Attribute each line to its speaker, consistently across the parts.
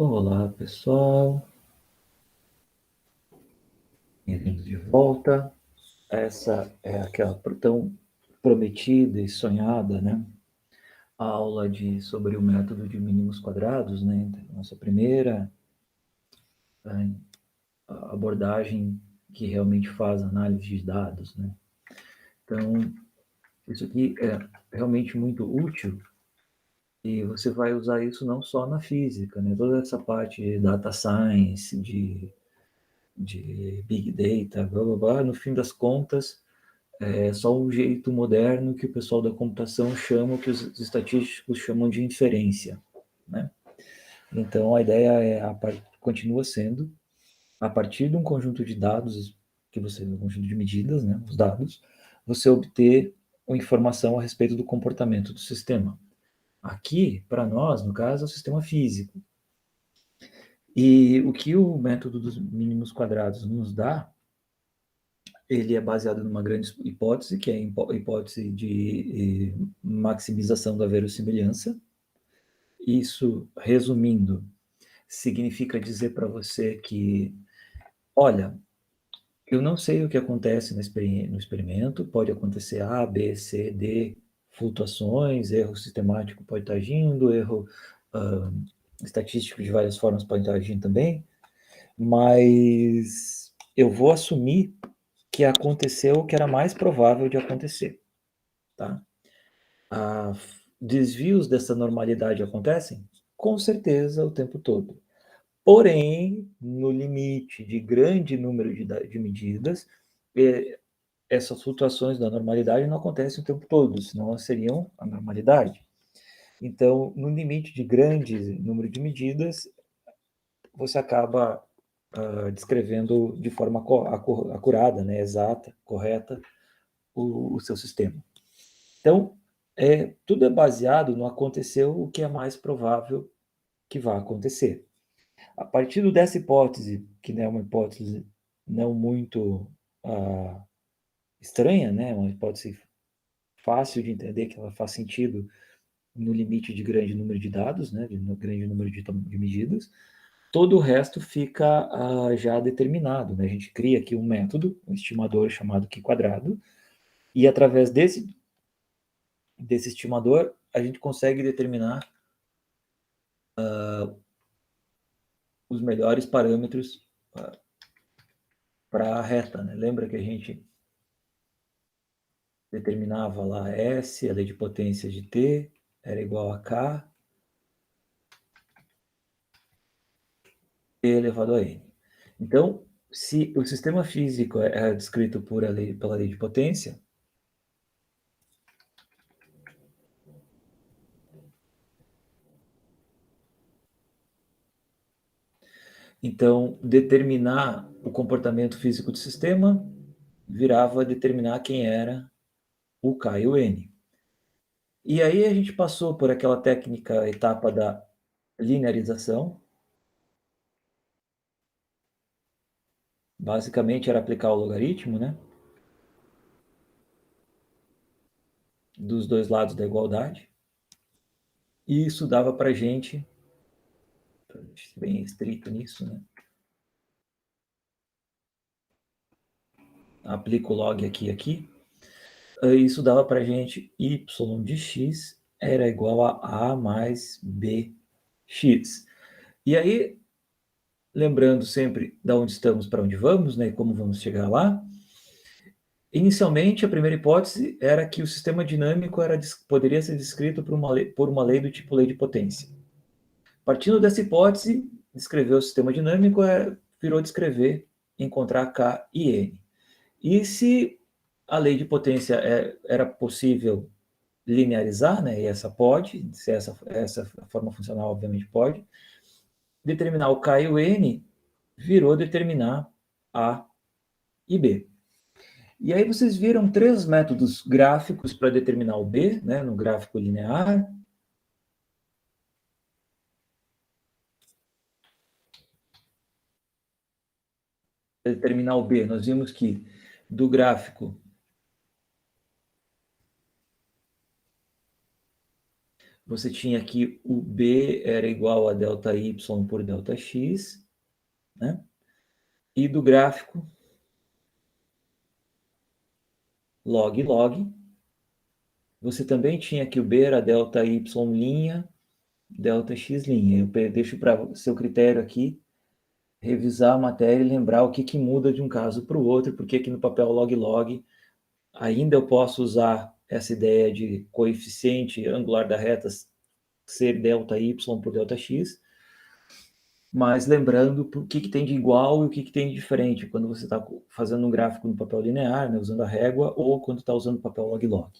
Speaker 1: Olá, pessoal. Bem-vindos de volta. Essa é aquela tão prometida e sonhada, né? Aula sobre o método de mínimos quadrados, né? Nossa primeira abordagem que realmente faz análise de dados, né? Então, isso aqui é realmente muito útil e você vai usar isso não só na física, né? Toda essa parte de data science, de big data, blá, blá, blá, no fim das contas, é só um jeito moderno que o pessoal da computação chama, que os estatísticos chamam de inferência, né? Então, a ideia continua sendo, a partir de um conjunto de dados, um conjunto de medidas, né, os dados, você obter uma informação a respeito do comportamento do sistema. Aqui, para nós, no caso, é o sistema físico. E o que o método dos mínimos quadrados nos dá, ele é baseado numa grande hipótese, que é a hipótese de maximização da verossimilhança. Isso, resumindo, significa dizer para você que, olha, eu não sei o que acontece no experimento, pode acontecer A, B, C, D, flutuações, erro sistemático pode estar agindo, erro estatístico de várias formas pode estar agindo também, mas eu vou assumir que aconteceu o que era mais provável de acontecer, tá? Desvios dessa normalidade acontecem? Com certeza, o tempo todo. Porém, no limite de grande número de medidas, essas flutuações da normalidade não acontecem o tempo todo, senão elas seriam a normalidade. Então, no limite de grande número de medidas, você acaba descrevendo de forma acurada, né, exata, correta, o seu sistema. Então, tudo é baseado no aconteceu o que é mais provável que vai acontecer. A partir dessa hipótese, que é uma hipótese não muito estranha, né? Uma hipótese fácil de entender, que ela faz sentido no limite de grande número de dados, né? De grande número de medidas, todo o resto fica já determinado, né? A gente cria aqui um método, um estimador chamado Q quadrado, e através desse estimador, a gente consegue determinar os melhores parâmetros para a reta, né? Lembra que a gente determinava lá S, a lei de potência de T, era igual a K, E elevado a N. Então, se o sistema físico é descrito pela lei de potência, então determinar o comportamento físico do sistema virava determinar quem era o K e o N. E aí a gente passou por aquela técnica, etapa da linearização. Basicamente era aplicar o logaritmo, né? Dos dois lados da igualdade. E isso dava para a gente, bem estrito nisso, né? Aplico o log aqui. Isso dava para a gente y de x era igual a mais bx. E aí, lembrando sempre de onde estamos, para onde vamos, né, e como vamos chegar lá, inicialmente a primeira hipótese era que o sistema dinâmico poderia ser descrito por uma lei do tipo lei de potência. Partindo dessa hipótese, descrever o sistema dinâmico virou descrever, encontrar K e N. E se a lei de potência era possível linearizar, né, e essa pode, se essa forma funcional obviamente pode, determinar o K e o N virou determinar A e B. E aí vocês viram três métodos gráficos para determinar o B, né, no gráfico linear. Para determinar o B, nós vimos que do gráfico você tinha que o B era igual a ΔY por Δx, né? E do gráfico, log, você também tinha que o B era ΔY', Δx'. Eu deixo para seu critério aqui revisar a matéria e lembrar o que muda de um caso para o outro, porque aqui no papel log ainda eu posso usar essa ideia de coeficiente angular da reta ser ΔY por Δx, mas lembrando o que tem de igual e o que tem de diferente quando você está fazendo um gráfico no papel linear, né, usando a régua, ou quando está usando o papel log.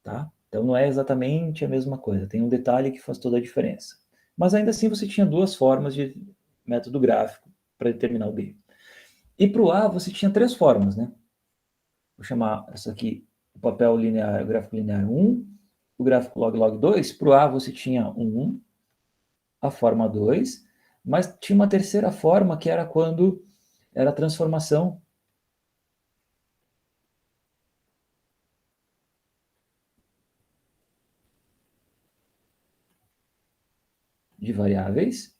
Speaker 1: Tá? Então não é exatamente a mesma coisa, tem um detalhe que faz toda a diferença. Mas ainda assim você tinha duas formas de método gráfico para determinar o B. E para o A você tinha três formas, né? Vou chamar essa aqui o papel linear, o gráfico linear 1, o gráfico log 2. Para o A você tinha 1, a forma 2, mas tinha uma terceira forma que era quando era a transformação de variáveis.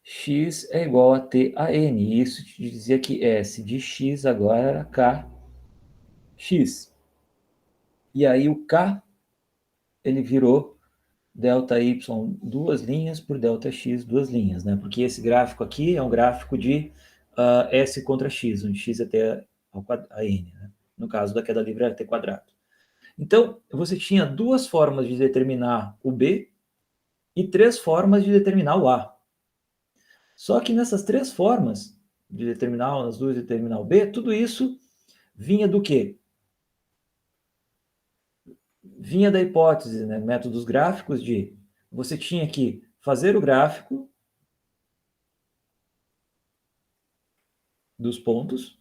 Speaker 1: X é igual a T a N. Isso te dizia que S de X agora era KX. E aí o K, ele virou ΔY duas linhas por ΔX duas linhas, né? Porque esse gráfico aqui é um gráfico de S contra X, onde X é T a N, né? No caso da queda livre era T quadrado. Então, você tinha duas formas de determinar o B e três formas de determinar o A. Só que nessas três formas de determinar, as duas de determinar o B, tudo isso vinha do quê? Vinha da hipótese, né, métodos gráficos de você tinha que fazer o gráfico dos pontos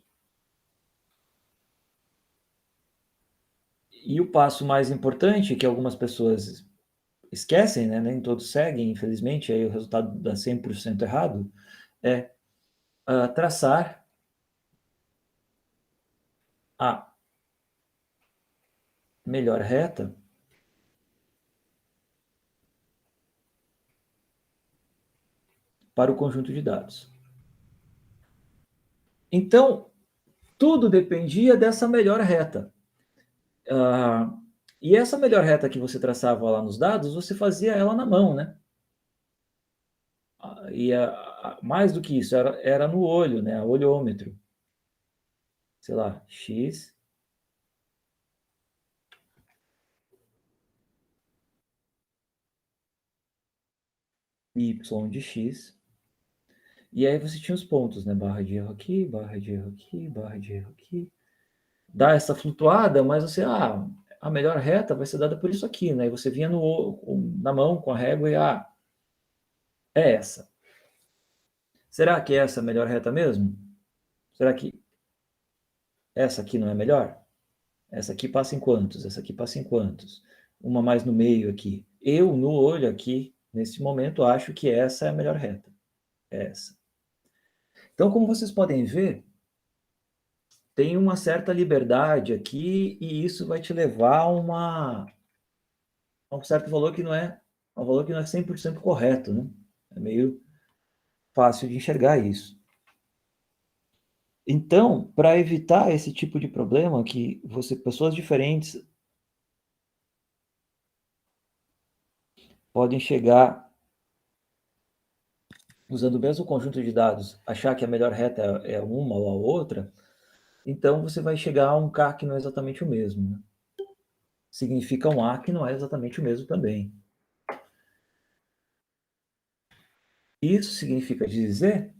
Speaker 1: e o passo mais importante, que algumas pessoas esquecem, né, nem todos seguem, infelizmente, aí o resultado dá 100% errado, é traçar a melhor reta para o conjunto de dados. Então, tudo dependia dessa melhor reta. E essa melhor reta que você traçava lá nos dados, você fazia ela na mão, né? E mais do que isso, era no olho, né? Olhômetro. Sei lá, X, Y de X. E aí você tinha os pontos, né? Barra de erro aqui, barra de erro aqui, barra de erro aqui. Dá essa flutuada, mas você, a melhor reta vai ser dada por isso aqui, né? E você vinha na mão com a régua e, é essa. Será que essa é a melhor reta mesmo? Será que essa aqui não é melhor? Essa aqui passa em quantos? Essa aqui passa em quantos? Uma mais no meio aqui. Eu, no olho aqui, nesse momento, acho que essa é a melhor reta. Essa. Então, como vocês podem ver, tem uma certa liberdade aqui e isso vai te levar a um certo valor que não é um valor que não é 100% correto, né? É meio fácil de enxergar isso. Então, para evitar esse tipo de problema, que pessoas diferentes podem chegar usando o mesmo conjunto de dados, achar que a melhor reta é uma ou a outra, então você vai chegar a um K que não é exatamente o mesmo, né? Significa um A que não é exatamente o mesmo também. Isso significa dizer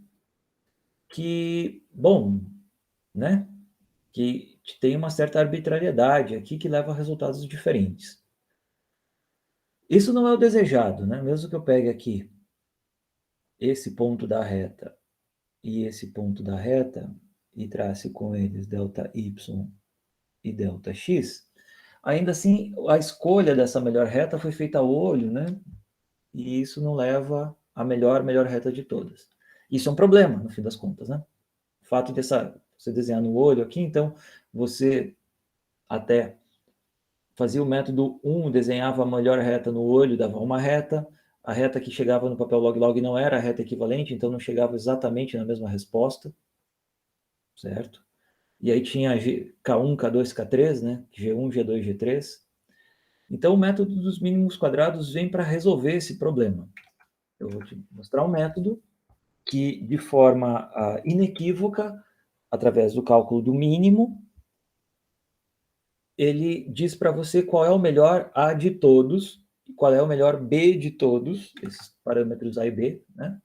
Speaker 1: que, bom, né, que tem uma certa arbitrariedade aqui que leva a resultados diferentes. Isso não é o desejado, né? Mesmo que eu pegue aqui esse ponto da reta e esse ponto da reta e trace com eles ΔY e Δx, ainda assim a escolha dessa melhor reta foi feita a olho, né? E isso não leva à melhor reta de todas. Isso é um problema, no fim das contas, né? O fato de você desenhar no olho aqui, então você até fazia o método 1, desenhava a melhor reta no olho, dava uma reta. A reta que chegava no papel log-log não era a reta equivalente, então não chegava exatamente na mesma resposta, certo? E aí tinha K1, K2, K3, né? G1, G2, G3. Então o método dos mínimos quadrados vem para resolver esse problema. Eu vou te mostrar um método que, de forma inequívoca, através do cálculo do mínimo, ele diz para você qual é o melhor A de todos e qual é o melhor B de todos, esses parâmetros A e B, né?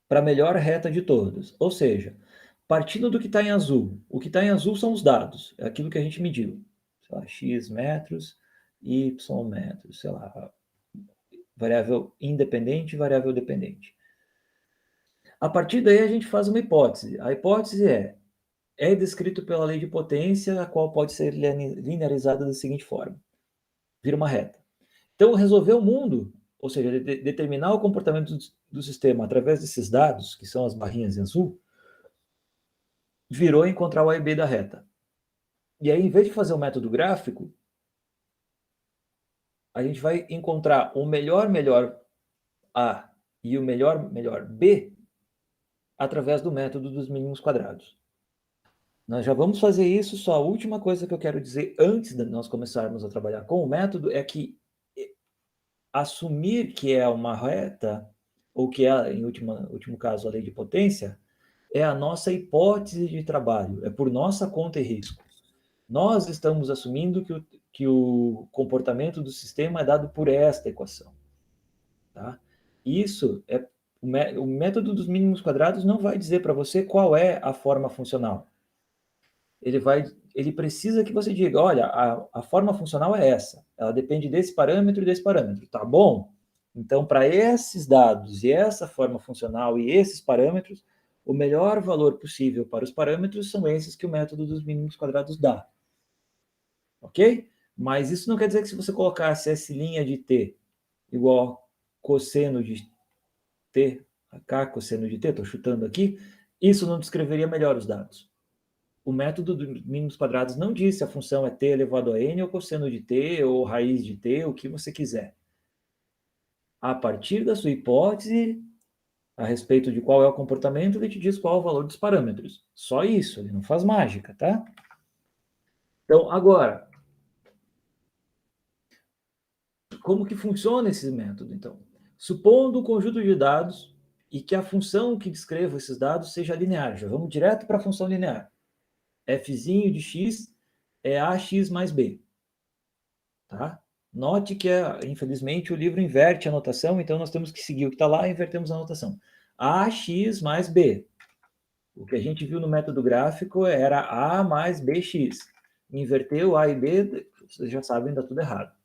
Speaker 1: Para a melhor reta de todos. Ou seja, partindo do que está em azul. O que está em azul são os dados, é aquilo que a gente mediu. Sei lá, x metros, y metros, sei lá, variável independente e variável dependente. A partir daí a gente faz uma hipótese. A hipótese é descrito pela lei de potência, a qual pode ser linearizada da seguinte forma. Vira uma reta. Então, resolver o mundo, ou seja, determinar o comportamento do sistema através desses dados, que são as barrinhas em azul, virou encontrar o A e B da reta. E aí, em vez de fazer um método gráfico, a gente vai encontrar o melhor A e o melhor B através do método dos mínimos quadrados. Nós já vamos fazer isso, só a última coisa que eu quero dizer antes de nós começarmos a trabalhar com o método é que assumir que é uma reta, ou que é, em último caso, a lei de potência, é a nossa hipótese de trabalho, é por nossa conta e risco. Nós estamos assumindo que o comportamento do sistema é dado por esta equação. Tá? Isso é o método dos mínimos quadrados não vai dizer para você qual é a forma funcional. Ele precisa que você diga, olha, a forma funcional é essa, ela depende desse parâmetro e desse parâmetro, tá bom? Então, para esses dados e essa forma funcional e esses parâmetros, o melhor valor possível para os parâmetros são esses que o método dos mínimos quadrados dá. Ok? Mas isso não quer dizer que se você colocasse S' de t igual a cosseno de t, k cosseno de t, estou chutando aqui, isso não descreveria melhor os dados. O método dos mínimos quadrados não diz se a função é t elevado a n ou cosseno de t ou raiz de t, o que você quiser. A partir da sua hipótese a respeito de qual é o comportamento, ele te diz qual é o valor dos parâmetros. Só isso, ele não faz mágica, tá? Então, agora, como que funciona esse método, então? Supondo um conjunto de dados e que a função que descreva esses dados seja linear. Já vamos direto para a função linear. F' de x é ax mais b. Tá? Note que, infelizmente, o livro inverte a notação, então nós temos que seguir o que está lá e invertemos a notação. Ax mais b. O que a gente viu no método gráfico era A mais BX. Inverteu A e B, vocês já sabem, dá tudo errado.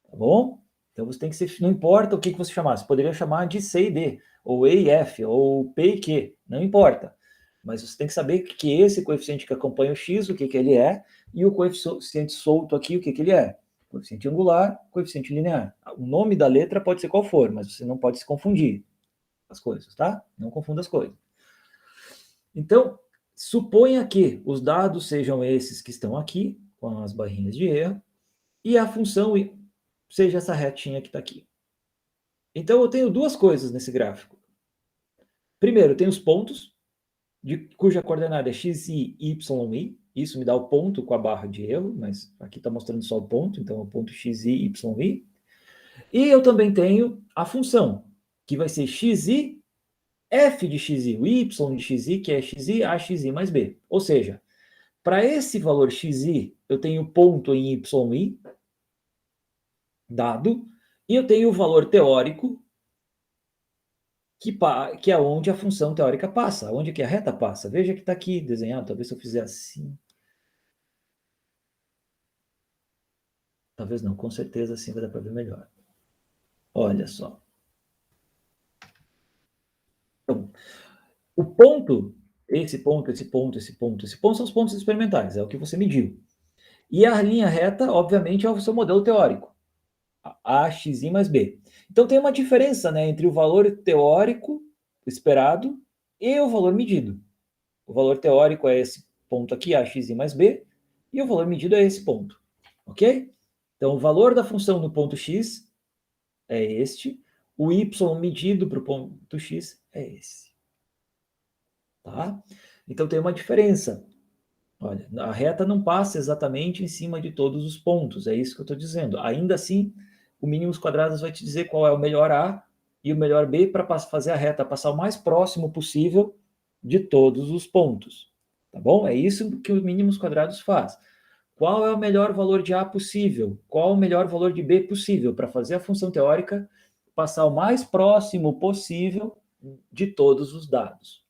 Speaker 1: Tá bom? Então você tem que ser. Não importa o que você chamar, você poderia chamar de C e D, ou E e F, ou P e Q, não importa. Mas você tem que saber que esse coeficiente que acompanha o X, o que ele é, e o coeficiente solto aqui, o que ele é. Coeficiente angular, coeficiente linear. O nome da letra pode ser qual for, mas você não pode se confundir as coisas, tá? Não confunda as coisas. Então, suponha que os dados sejam esses que estão aqui, com as barrinhas de erro, e a função seja essa retinha que está aqui. Então, eu tenho duas coisas nesse gráfico. Primeiro, eu tenho os pontos, cuja coordenada é x, y, y, i. Isso me dá o ponto com a barra de erro, mas aqui está mostrando só o ponto, então é o ponto x, y, i. E eu também tenho a função, que vai ser xi, f de xi, o y de xi, que é xi, axi mais b. Ou seja, para esse valor xi, eu tenho ponto em yi, dado, e eu tenho o valor teórico, que é onde a função teórica passa, onde que a reta passa. Veja que está aqui desenhado, talvez se eu fizer assim. Talvez não, com certeza assim vai dar para ver melhor. Olha só. Então, o ponto, esse ponto, esse ponto, esse ponto, esse ponto são os pontos experimentais, é o que você mediu. E a linha reta, obviamente, é o seu modelo teórico. A, x, i mais b. Então tem uma diferença, né, entre o valor teórico esperado e o valor medido. O valor teórico é esse ponto aqui, a, xi mais b, e o valor medido é esse ponto, ok? Então, o valor da função no ponto x é este, o y medido para o ponto x é esse. Tá? Então, tem uma diferença. Olha, a reta não passa exatamente em cima de todos os pontos, é isso que eu estou dizendo. Ainda assim, o mínimos quadrados vai te dizer qual é o melhor A e o melhor B para fazer a reta passar o mais próximo possível de todos os pontos. Tá bom? É isso que o mínimos quadrados faz. Qual é o melhor valor de A possível? Qual o melhor valor de B possível para fazer a função teórica passar o mais próximo possível de todos os dados.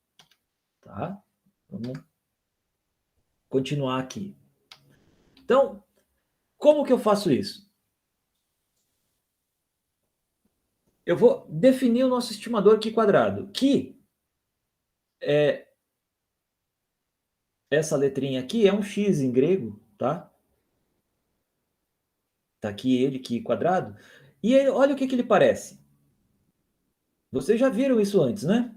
Speaker 1: Tá? Vamos continuar aqui. Então, como que eu faço isso? Eu vou definir o nosso estimador Q quadrado, que é essa letrinha aqui é um x em grego, tá? Tá aqui ele, Q quadrado. E ele, olha o que ele parece. Vocês já viram isso antes, né?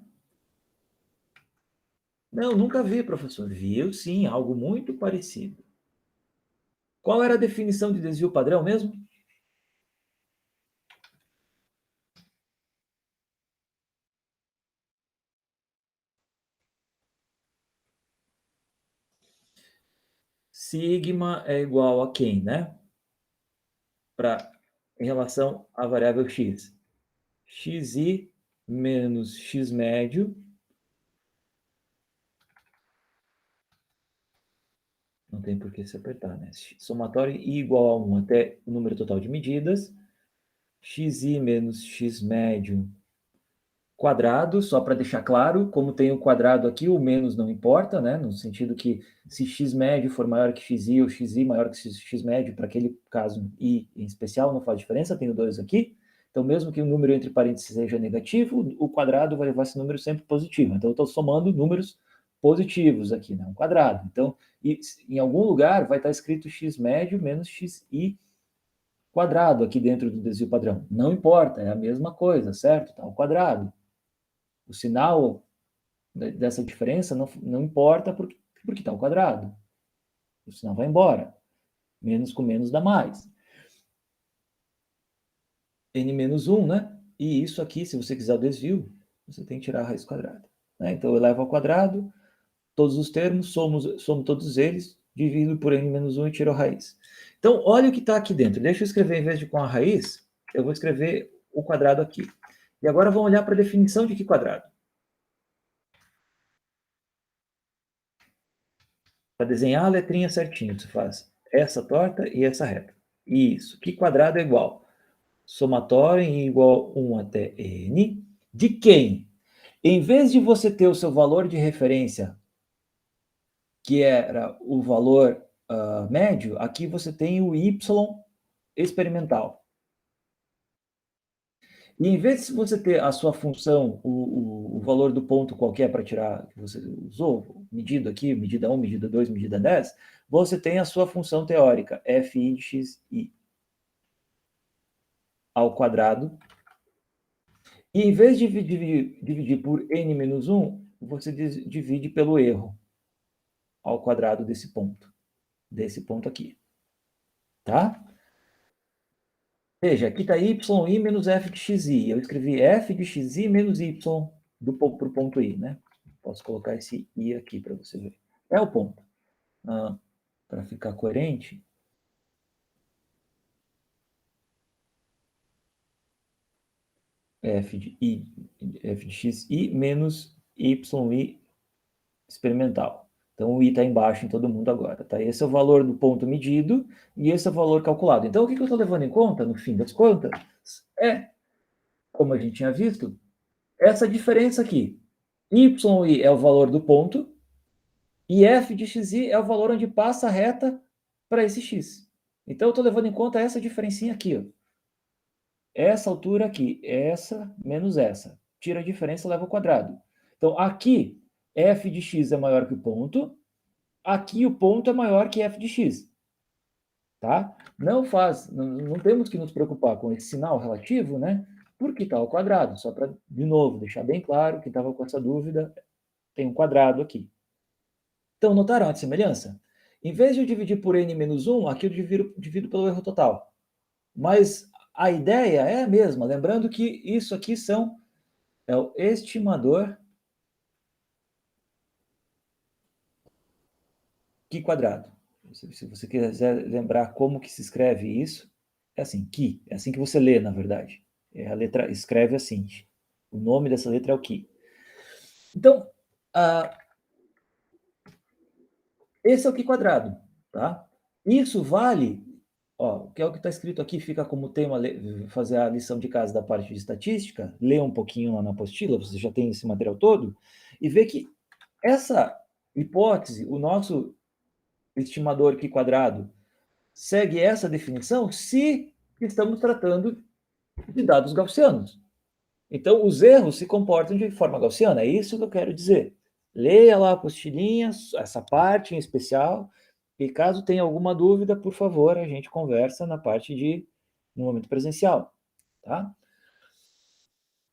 Speaker 1: Não, nunca vi, professor. Viu sim, algo muito parecido. Qual era a definição de desvio padrão mesmo? Sigma é igual a quem, né? Em relação à variável x. Xi menos x médio. Não tem por que se apertar, né? Somatório i igual a 1 até o número total de medidas. Xi menos x médio quadrado, só para deixar claro, como tem o quadrado aqui, o menos não importa, né? No sentido que se x médio for maior que xi ou xi maior que x médio, para aquele caso i em especial, não faz diferença, tenho 2 aqui. Então, mesmo que o número entre parênteses seja negativo, o quadrado vai levar esse número sempre positivo. Então, eu estou somando números positivos aqui, né? Um quadrado. Então, em algum lugar vai estar escrito x médio menos xi quadrado aqui dentro do desvio padrão. Não importa, é a mesma coisa, certo? Está ao quadrado. O sinal dessa diferença não importa porque está ao quadrado. O sinal vai embora. Menos com menos dá mais. N menos 1, né? E isso aqui, se você quiser o desvio, você tem que tirar a raiz quadrada. Né? Então, eu levo ao quadrado, todos os termos, somo todos eles, divido por N menos 1 e tiro a raiz. Então, olha o que está aqui dentro. Deixa eu escrever, em vez de com a raiz, eu vou escrever o quadrado aqui. E agora vamos olhar para a definição de Q quadrado. Para desenhar a letrinha certinho, você faz essa torta e essa reta. Isso. Q quadrado é igual. Somatório em igual 1 até n. De quem? Em vez de você ter o seu valor de referência, que era o valor médio, aqui você tem o y experimental. E em vez de você ter a sua função, o valor do ponto qualquer para tirar, que você usou, medido aqui, medida 1, medida 2, medida 10, você tem a sua função teórica, fi de xi ao quadrado. E em vez de dividir por n menos 1, você divide pelo erro ao quadrado desse ponto aqui. Tá? Veja, aqui está y menos f de xi. Eu escrevi f de xi menos y para o ponto i, né? Posso colocar esse i aqui para você ver. É o ponto. Para ficar coerente, f de xi menos yi experimental. Então, o i está embaixo em todo mundo agora. Tá? Esse é o valor do ponto medido e esse é o valor calculado. Então, o que eu estou levando em conta, no fim das contas, é, como a gente tinha visto, essa diferença aqui. yi é o valor do ponto e f de xi é o valor onde passa a reta para esse x. Então, eu estou levando em conta essa diferencinha aqui. Ó. Essa altura aqui, essa menos essa. Tira a diferença, leva ao quadrado. Então, aqui, f de x é maior que o ponto. Aqui, o ponto é maior que f de x. Tá? Não temos que nos preocupar com esse sinal relativo, né? Porque está ao quadrado. Só para, de novo, deixar bem claro que estava com essa dúvida, tem um quadrado aqui. Então, notaram a semelhança? Em vez de eu dividir por n menos 1, aqui eu divido pelo erro total. Mas a ideia é a mesma, lembrando que isso aqui é o estimador Qi quadrado. Se você quiser lembrar como que se escreve isso, é assim, Qi. É assim que você lê, na verdade. A letra escreve assim. O nome dessa letra é o Qi. Então, esse é o Qi quadrado, tá? Isso vale, ó, que é o que está escrito aqui, fica como tema fazer a lição de casa da parte de estatística, lê um pouquinho lá na apostila, você já tem esse material todo, e vê que essa hipótese, o nosso estimador Qi quadrado, segue essa definição se estamos tratando de dados gaussianos. Então, os erros se comportam de forma gaussiana, é isso que eu quero dizer. Leia lá a apostilinha, essa parte em especial, e caso tenha alguma dúvida, por favor, a gente conversa no momento presencial, tá?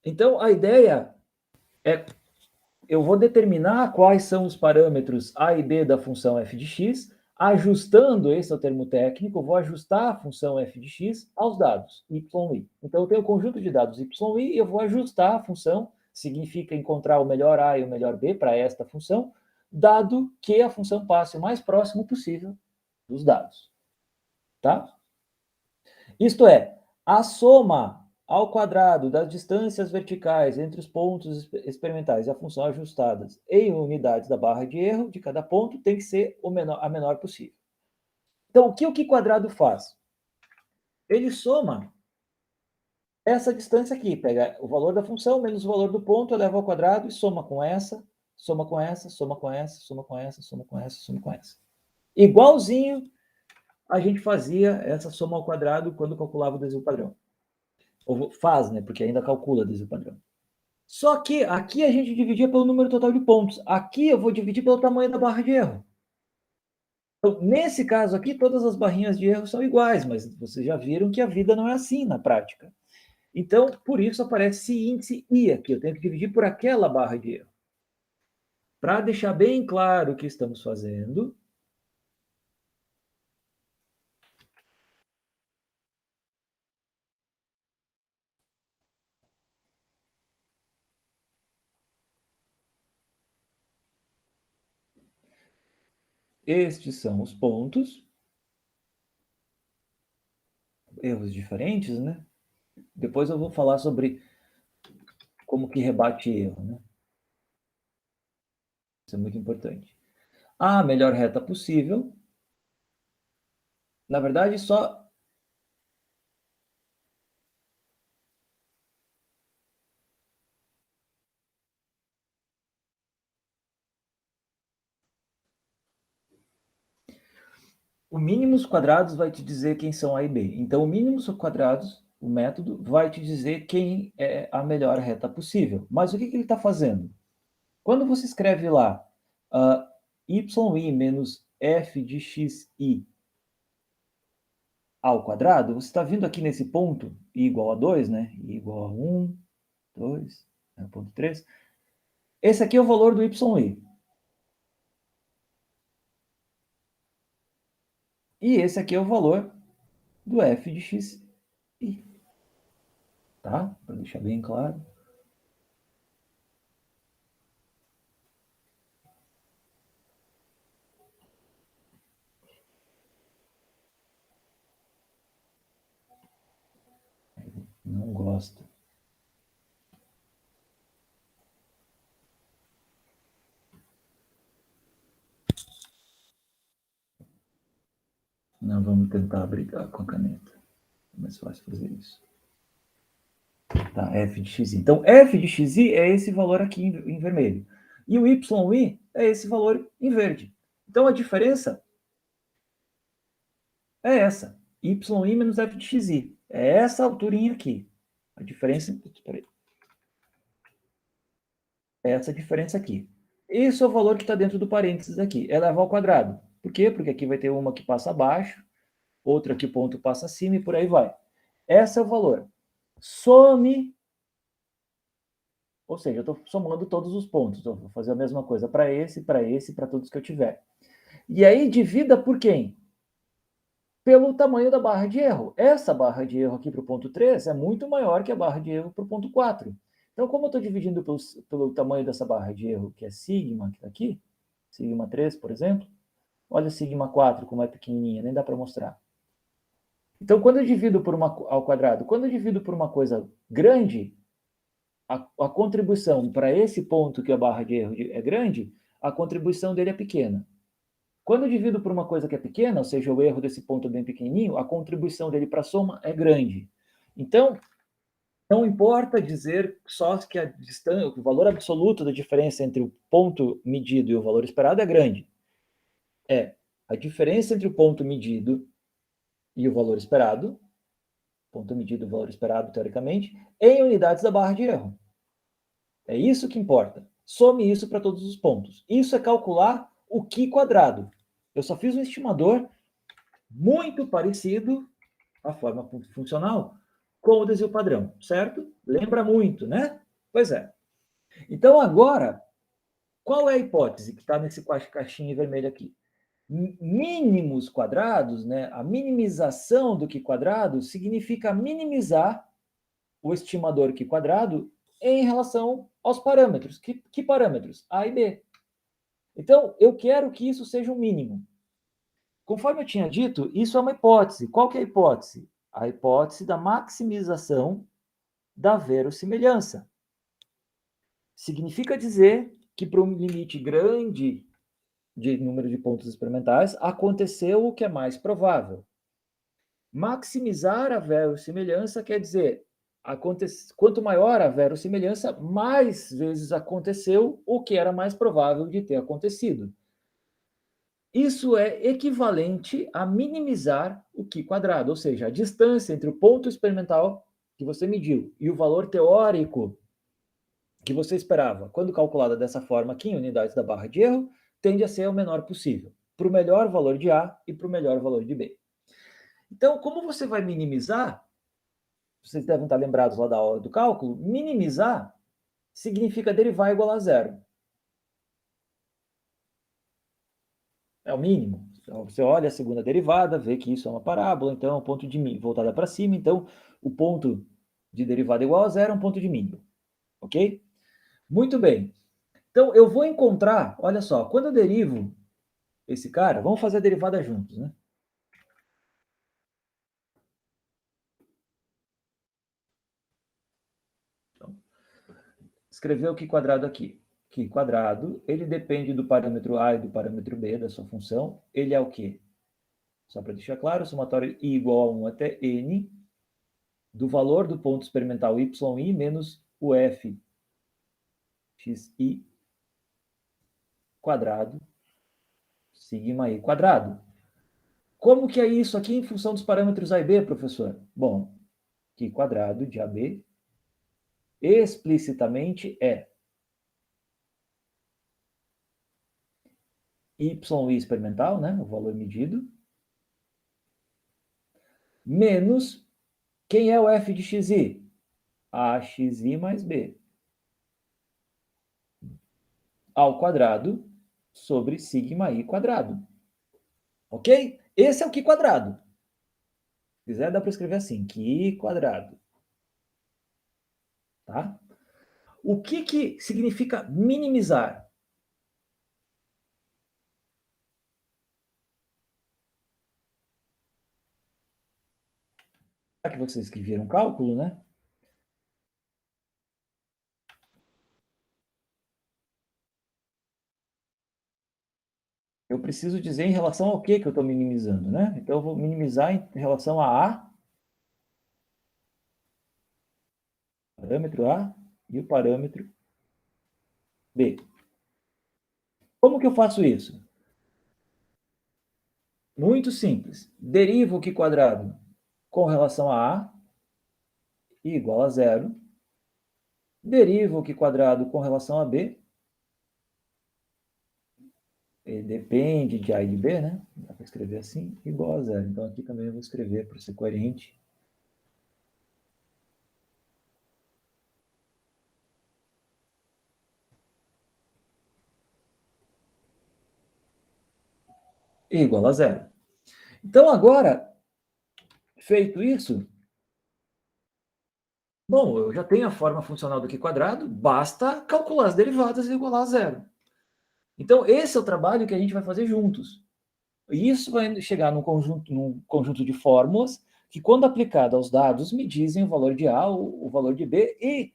Speaker 1: Então, a ideia é, eu vou determinar quais são os parâmetros a e b da função f de x, ajustando, esse é o termo técnico, eu vou ajustar a função f de x aos dados y e i. Então, eu tenho o conjunto de dados y e i, e eu vou ajustar a função, significa encontrar o melhor a e o melhor b para esta função, dado que a função passe o mais próximo possível dos dados. Tá? Isto é, a soma ao quadrado das distâncias verticais entre os pontos experimentais e a função ajustadas em unidades da barra de erro de cada ponto tem que ser a menor possível. Então, o que o Qi quadrado faz? Ele soma essa distância aqui, pega o valor da função menos o valor do ponto, eleva ao quadrado e soma com essa, soma com essa, soma com essa, soma com essa, soma com essa, soma com essa. Igualzinho a gente fazia essa soma ao quadrado quando calculava o desvio padrão. Ou faz, né? Porque ainda calcula desvio padrão. Só que aqui a gente dividia pelo número total de pontos. Aqui eu vou dividir pelo tamanho da barra de erro. Então, nesse caso aqui, todas as barrinhas de erro são iguais, mas vocês já viram que a vida não é assim na prática. Então, por isso aparece esse índice I aqui. Eu tenho que dividir por aquela barra de erro. Para deixar bem claro o que estamos fazendo, estes são os pontos, erros diferentes, né? Depois eu vou falar sobre como que rebate erro, né? Isso é muito importante. A melhor reta possível, na verdade, só o mínimos quadrados vai te dizer quem são A e B. Então, o mínimos quadrados, o método, vai te dizer quem é a melhor reta possível. Mas o que ele está fazendo? Quando você escreve lá yi menos f de xi ao quadrado, você está vindo aqui nesse ponto, i igual a 2, né? I igual a 1, 2, ponto 3. Esse aqui é o valor do yi. E esse aqui é o valor do f de xi. Tá? Para deixar bem claro. Não gosto. Não vamos tentar brigar com a caneta. É mais fácil fazer isso. Tá, f de xi. Então, f de xi é esse valor aqui em vermelho. E o yi é esse valor em verde. Então, a diferença é essa. yi menos f de xi. É essa alturinha aqui. A diferença... Peraí. É essa diferença aqui. Esse é o valor que está dentro do parênteses aqui. Eleva ao quadrado. Por quê? Porque aqui vai ter uma que passa abaixo, outra que o ponto passa acima e por aí vai. Esse é o valor. Some Ou seja, eu estou somando todos os pontos. Eu vou fazer a mesma coisa para esse, para todos que eu tiver. E aí, divida por quem? Pelo tamanho da barra de erro. Essa barra de erro aqui para o ponto 3 é muito maior que a barra de erro para o ponto 4. Então, como eu estou dividindo pelo tamanho dessa barra de erro, que é sigma, que está aqui, sigma 3, por exemplo, olha sigma 4 como é pequenininha, nem dá para mostrar. Então, quando eu divido ao quadrado, quando eu divido por uma coisa grande, a contribuição para esse ponto que a barra de erro é grande, a contribuição dele é pequena. Quando eu divido por uma coisa que é pequena, ou seja, o erro desse ponto é bem pequenininho, a contribuição dele para a soma é grande. Então, não importa dizer só que a distância, o valor absoluto da diferença entre o ponto medido e o valor esperado é grande. É a diferença entre o ponto medido e o valor esperado, ponto medido e valor esperado, teoricamente, em unidades da barra de erro. É isso que importa. Some isso para todos os pontos. Isso é calcular o Q quadrado. Eu só fiz um estimador muito parecido, a forma funcional, com o desvio padrão, certo? Lembra muito, né? Pois é. Então, agora, qual é a hipótese que está nesse caixinha vermelho aqui? Mínimos quadrados, né? A minimização do Q quadrado significa minimizar o estimador Q quadrado em relação aos parâmetros. Que parâmetros? A e B. Então, eu quero que isso seja um mínimo. Conforme eu tinha dito, isso é uma hipótese. Qual que é a hipótese? A hipótese da maximização da verossimilhança. Significa dizer que para um limite grande de número de pontos experimentais, aconteceu o que é mais provável. Maximizar a verossimilhança quer dizer, quanto maior a verossimilhança, mais vezes aconteceu o que era mais provável de ter acontecido. Isso é equivalente a minimizar o Q quadrado, ou seja, a distância entre o ponto experimental que você mediu e o valor teórico que você esperava, quando calculada dessa forma aqui em unidades da barra de erro, tende a ser o menor possível, para o melhor valor de A e para o melhor valor de B. Então, como você vai minimizar, vocês devem estar lembrados lá da aula do cálculo, minimizar significa derivar igual a zero. É o mínimo. Então, você olha a segunda derivada, vê que isso é uma parábola, então é um ponto de mínimo, voltada para cima, então o ponto de derivada igual a zero é um ponto de mínimo. Ok? Muito bem. Então, eu vou encontrar, olha só, quando eu derivo esse cara, vamos fazer a derivada juntos, né? Então, escrever o Q quadrado aqui. Q quadrado, ele depende do parâmetro A e do parâmetro B da sua função. Ele é o quê? Só para deixar claro, somatório I igual a 1 até N do valor do ponto experimental YI menos o F xi quadrado sigma I quadrado. Como que é isso aqui em função dos parâmetros A e B, professor? Bom, Q quadrado de AB explicitamente é YI experimental, né, o valor medido, menos quem é o f de xi? AXI mais B ao quadrado sobre sigma I quadrado. Ok? Esse é o Q quadrado. Se quiser, dá para escrever assim, Q quadrado. Tá? O que significa minimizar? Já que vocês que viram cálculo, né? Eu preciso dizer em relação ao que eu estou minimizando, né? Então, eu vou minimizar em relação a parâmetro A e o parâmetro B. Como que eu faço isso? Muito simples. Derivo o Q quadrado com relação a A, igual a zero. Derivo o Q quadrado com relação a B, ele depende de A e de B, né? Dá para escrever assim, igual a zero. Então, aqui também eu vou escrever, para ser coerente, igual a zero. Então, agora, feito isso, bom, eu já tenho a forma funcional do Q quadrado, basta calcular as derivadas e igualar a zero. Então, esse é o trabalho que a gente vai fazer juntos. E isso vai chegar num conjunto de fórmulas que, quando aplicado aos dados, me dizem o valor de A, o valor de B, e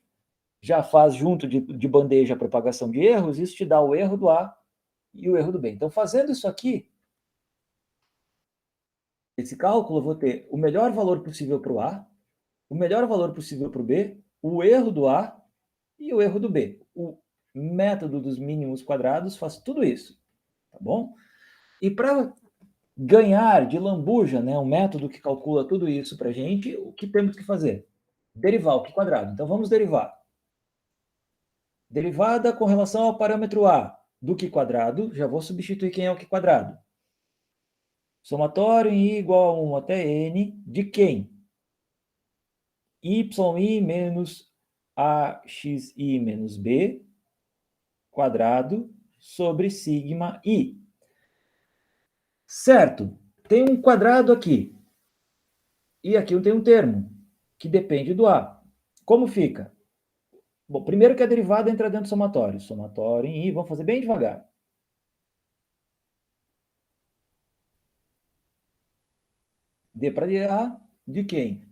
Speaker 1: já faz junto de bandeja a propagação de erros, isso te dá o erro do A e o erro do B. Então, fazendo isso aqui, esse cálculo, eu vou ter o melhor valor possível para o A, o melhor valor possível para o B, o erro do A e o erro do B. O método dos mínimos quadrados faz tudo isso, tá bom? E para ganhar de lambuja, né, um método que calcula tudo isso para a gente, o que temos que fazer? Derivar o Q quadrado. Então, vamos derivar. Derivada com relação ao parâmetro A do Q quadrado, já vou substituir quem é o Q quadrado. Somatório em I igual a 1 até N de quem? YI menos AXI menos B quadrado sobre sigma I. Certo, tem um quadrado aqui. E aqui tem um termo, que depende do A. Como fica? Bom, primeiro que a derivada entra dentro do somatório. Somatório em I, vamos fazer bem devagar. D para A de quem?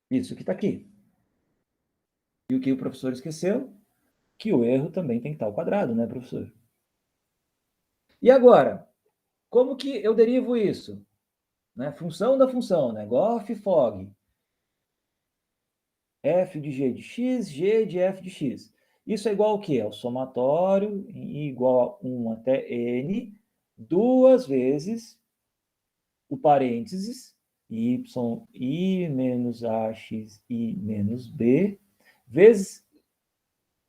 Speaker 1: Isso que está aqui. E o que o professor esqueceu? Que o erro também tem que estar ao quadrado, né, professor? E agora, como que eu derivo isso? Né? Função da função, né? Goff fog. F de g de x, g de f de x. Isso é igual ao quê? Ao somatório em I igual a 1 até n, duas vezes o parênteses, yi menos axi menos b, vezes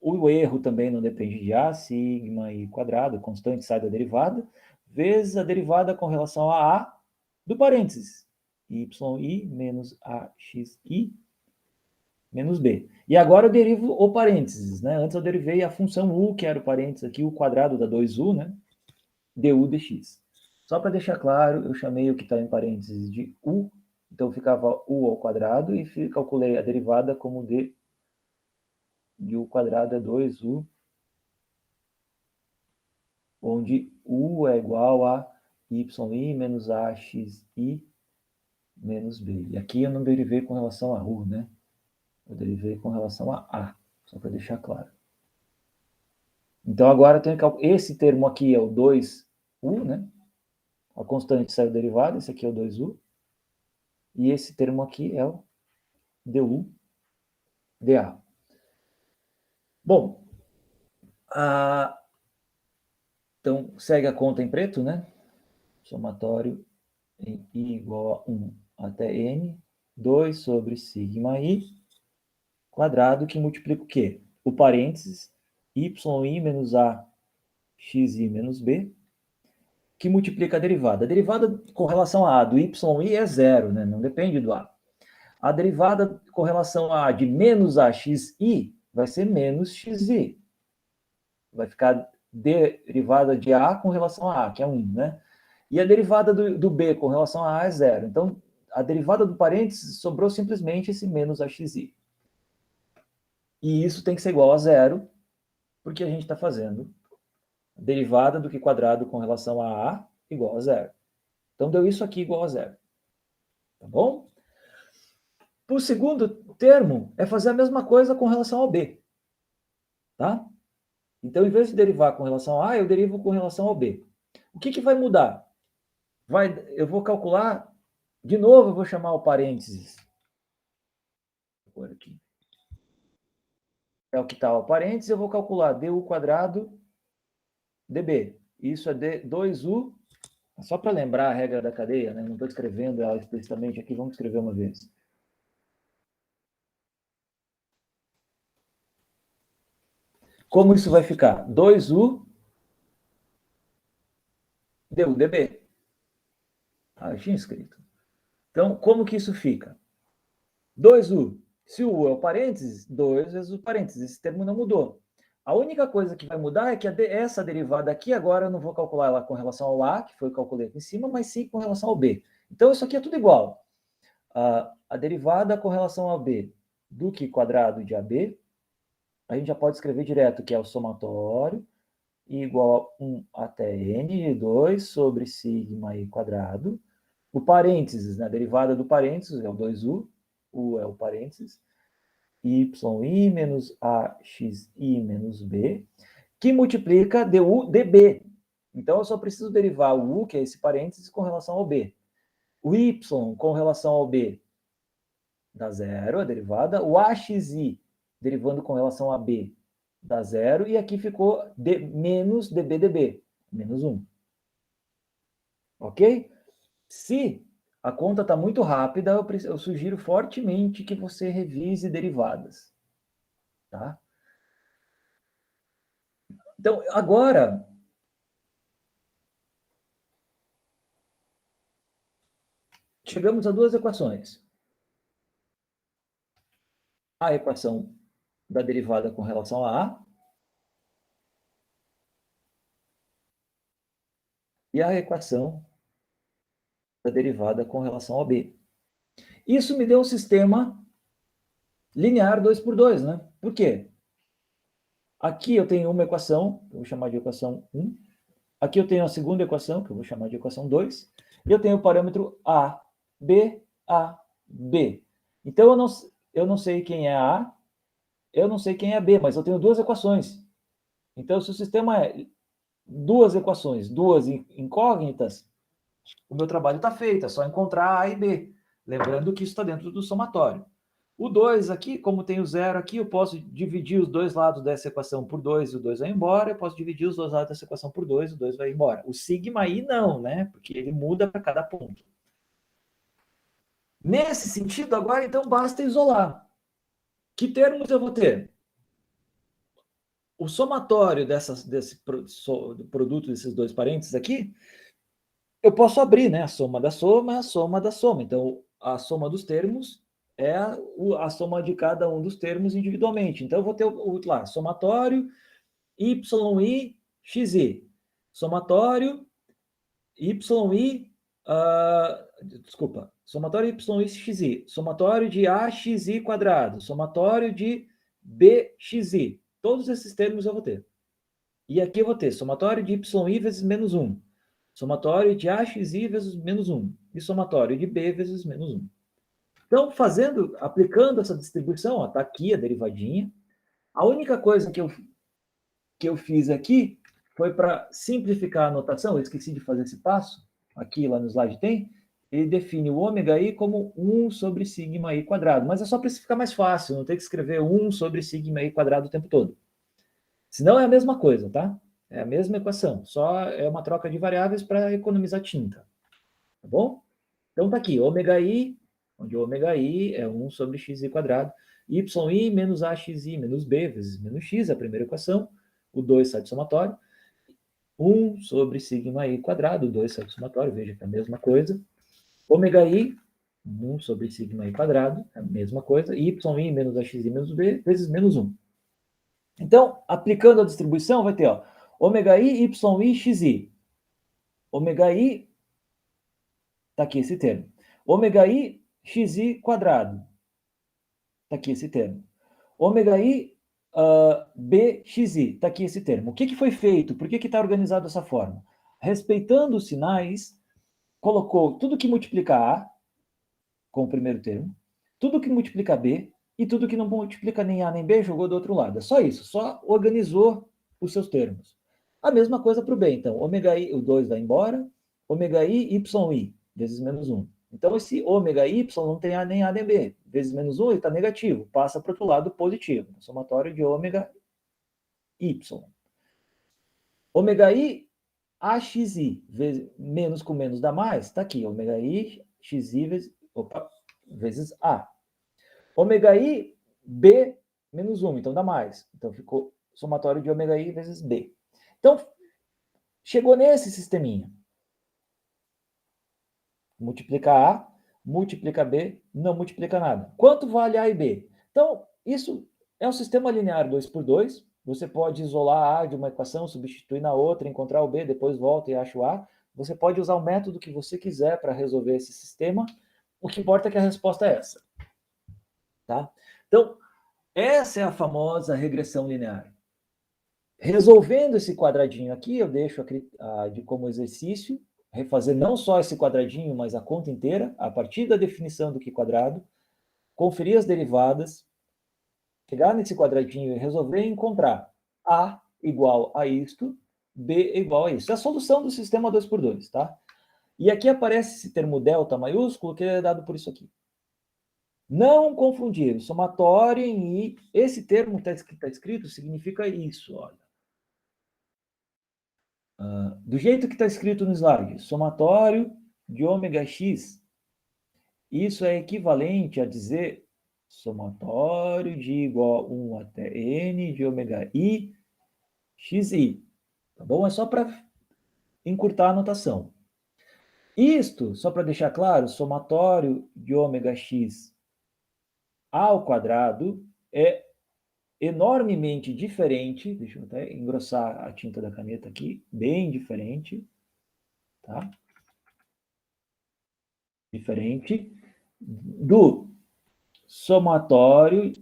Speaker 1: o erro também não depende de A, sigma i quadrado, constante sai da derivada, vezes a derivada com relação a A do parênteses, yi menos axi menos b. E agora eu derivo o parênteses, né? Antes eu derivei a função u, que era o parênteses aqui, o quadrado da 2u, né? du dx. Só para deixar claro, eu chamei o que está em parênteses de u, então ficava u ao quadrado e calculei a derivada como d de u quadrado é 2u, onde u é igual a yi menos axi menos b. E aqui eu não derivei com relação a u, né? Eu derivei com relação a, só para deixar claro. Então agora eu tenho que esse termo aqui é o 2u, né? A constante saiu derivada, esse aqui é o 2u. E esse termo aqui é o du dA. Bom, então segue a conta em preto, né? Somatório em I igual a 1 até N, 2 sobre sigma I, quadrado, que multiplica o quê? O parênteses, yi menos a xi menos b, que multiplica a derivada. A derivada com relação a do yi é zero, né? Não depende do a. A derivada com relação a de menos axi vai ser menos xi. Vai ficar derivada de a com relação a a, que é 1, né? E a derivada do b com relação a é zero. Então, a derivada do parênteses sobrou simplesmente esse menos axi. E isso tem que ser igual a zero, porque a gente está fazendo a derivada do Q quadrado com relação a igual a zero. Então, deu isso aqui igual a zero. Tá bom? Para o segundo termo, é fazer a mesma coisa com relação ao b. Tá? Então, em vez de derivar com relação a eu derivo com relação ao b. O que vai mudar? Eu vou calcular, de novo eu vou chamar o parênteses. Vou pôr aqui. É o que está o parênteses, eu vou calcular du quadrado db. Isso é 2u, só para lembrar a regra da cadeia, né? Não estou escrevendo ela explicitamente aqui, vamos escrever uma vez. Como isso vai ficar? 2u du db. Ah, eu tinha escrito. Então, como que isso fica? 2u. Se o u é o parênteses, 2 vezes o parênteses. Esse termo não mudou. A única coisa que vai mudar é que essa derivada aqui, agora eu não vou calcular ela com relação ao A, que foi o que eu calculei aqui em cima, mas sim com relação ao B. Então, isso aqui é tudo igual. A derivada com relação ao B do Q quadrado de AB, a gente já pode escrever direto que é o somatório igual a 1 até n de 2 sobre sigma i quadrado. O parênteses, né? A derivada do parênteses é o 2u, u é o parênteses, yi menos axi menos b, que multiplica du db. Então, eu só preciso derivar o u, que é esse parênteses, com relação ao b. O y com relação ao b dá zero, a derivada. O axi, derivando com relação a b, dá zero. E aqui ficou menos db, menos 1. Ok? Se a conta está muito rápida, eu sugiro fortemente que você revise derivadas. Tá? Então, agora, chegamos a duas equações. A equação da derivada com relação a A e a equação da derivada com relação a B. Isso me deu um sistema linear 2 por 2, né? Por quê? Aqui eu tenho uma equação, que eu vou chamar de equação 1. Aqui eu tenho a segunda equação, que eu vou chamar de equação 2. E eu tenho o parâmetro A, B, A, B. Então eu não sei quem é A, eu não sei quem é B, mas eu tenho duas equações. Então, se o sistema é duas equações, duas incógnitas, o meu trabalho está feito, é só encontrar A e B. Lembrando que isso está dentro do somatório. O 2 aqui, como tem o zero aqui, eu posso dividir os dois lados dessa equação por 2 e o 2 vai embora. Eu posso dividir os dois lados dessa equação por 2 e o 2 vai embora. O sigma i não, né? Porque ele muda para cada ponto. Nesse sentido, agora, então, basta isolar. Que termos eu vou ter? O somatório desse produto desses dois parênteses aqui, eu posso abrir, né? A soma da soma é a soma da soma. Então, a soma dos termos é a soma de cada um dos termos individualmente. Então, eu vou ter lá, somatório yi xi. Somatório yi, desculpa, somatório yi xi. Somatório de axi quadrado. Somatório de bxi. Todos esses termos eu vou ter. E aqui eu vou ter somatório de yi vezes menos 1. Somatório de axi vezes menos 1. E somatório de b vezes menos 1. Então, aplicando essa distribuição, está aqui a derivadinha. A única coisa que eu fiz aqui foi para simplificar a notação, eu esqueci de fazer esse passo, aqui lá no slide tem, ele define o ômega i como 1 sobre sigma i quadrado, mas é só para isso ficar mais fácil, não tem que escrever 1 sobre sigma i quadrado o tempo todo. Senão é a mesma coisa, tá? É a mesma equação, só é uma troca de variáveis para economizar tinta. Tá bom? Então tá aqui, ômega i, onde ômega i é 1 sobre xi quadrado, yi menos axi menos b vezes menos x, a primeira equação, o 2 sai do somatório, 1 sobre sigma i quadrado, 2 sai do somatório, veja que é a mesma coisa, ômega i, 1 sobre sigma i quadrado, é a mesma coisa, y menos axi menos b vezes menos 1. Então, aplicando a distribuição, vai ter, ó, ômega i, xi. Ômega i, tá aqui esse termo. Ômega i, xi quadrado. Tá aqui esse termo. Ômega i, bxi. Tá aqui esse termo. O que foi feito? Por que está organizado dessa forma? Respeitando os sinais, colocou tudo que multiplica A, com o primeiro termo, tudo que multiplica B, e tudo que não multiplica nem A nem B, jogou do outro lado. É só isso, só organizou os seus termos. A mesma coisa para o B, então, ômega i, o 2 vai embora, ômega i, yi, vezes menos 1. Então, esse ômega y não tem A nem B. Vezes menos 1, ele está negativo, passa para o outro lado positivo. Somatório de ômega y. Ômega i, axi, menos com menos dá mais, está aqui, ômega i, xi vezes A. Ômega i, B, menos 1, então dá mais. Então ficou somatório de ômega i vezes B. Então, chegou nesse sisteminha. Multiplica A, multiplica B, não multiplica nada. Quanto vale A e B? Então, isso é um sistema linear 2 por 2, você pode isolar A de uma equação, substituir na outra, encontrar o B, depois volta e acha o A. Você pode usar o método que você quiser para resolver esse sistema. O que importa é que a resposta é essa. Tá? Então, essa é a famosa regressão linear. Resolvendo esse quadradinho aqui, eu deixo como exercício, refazer não só esse quadradinho, mas a conta inteira, a partir da definição do que quadrado, conferir as derivadas, chegar nesse quadradinho e resolver encontrar A igual a isto, B igual a isso. É a solução do sistema 2x2, tá? E aqui aparece esse termo delta maiúsculo, que é dado por isso aqui. Não confundir o somatório em I. Esse termo que está escrito significa isso, olha. Do jeito que está escrito no slide, somatório de ômega x, isso é equivalente a dizer somatório de igual a 1 até n de ômega i, xi. Tá bom? É só para encurtar a notação. Isto, só para deixar claro, somatório de ômega x ao quadrado é enormemente diferente, deixa eu até engrossar a tinta da caneta aqui, bem diferente, tá? Diferente do somatório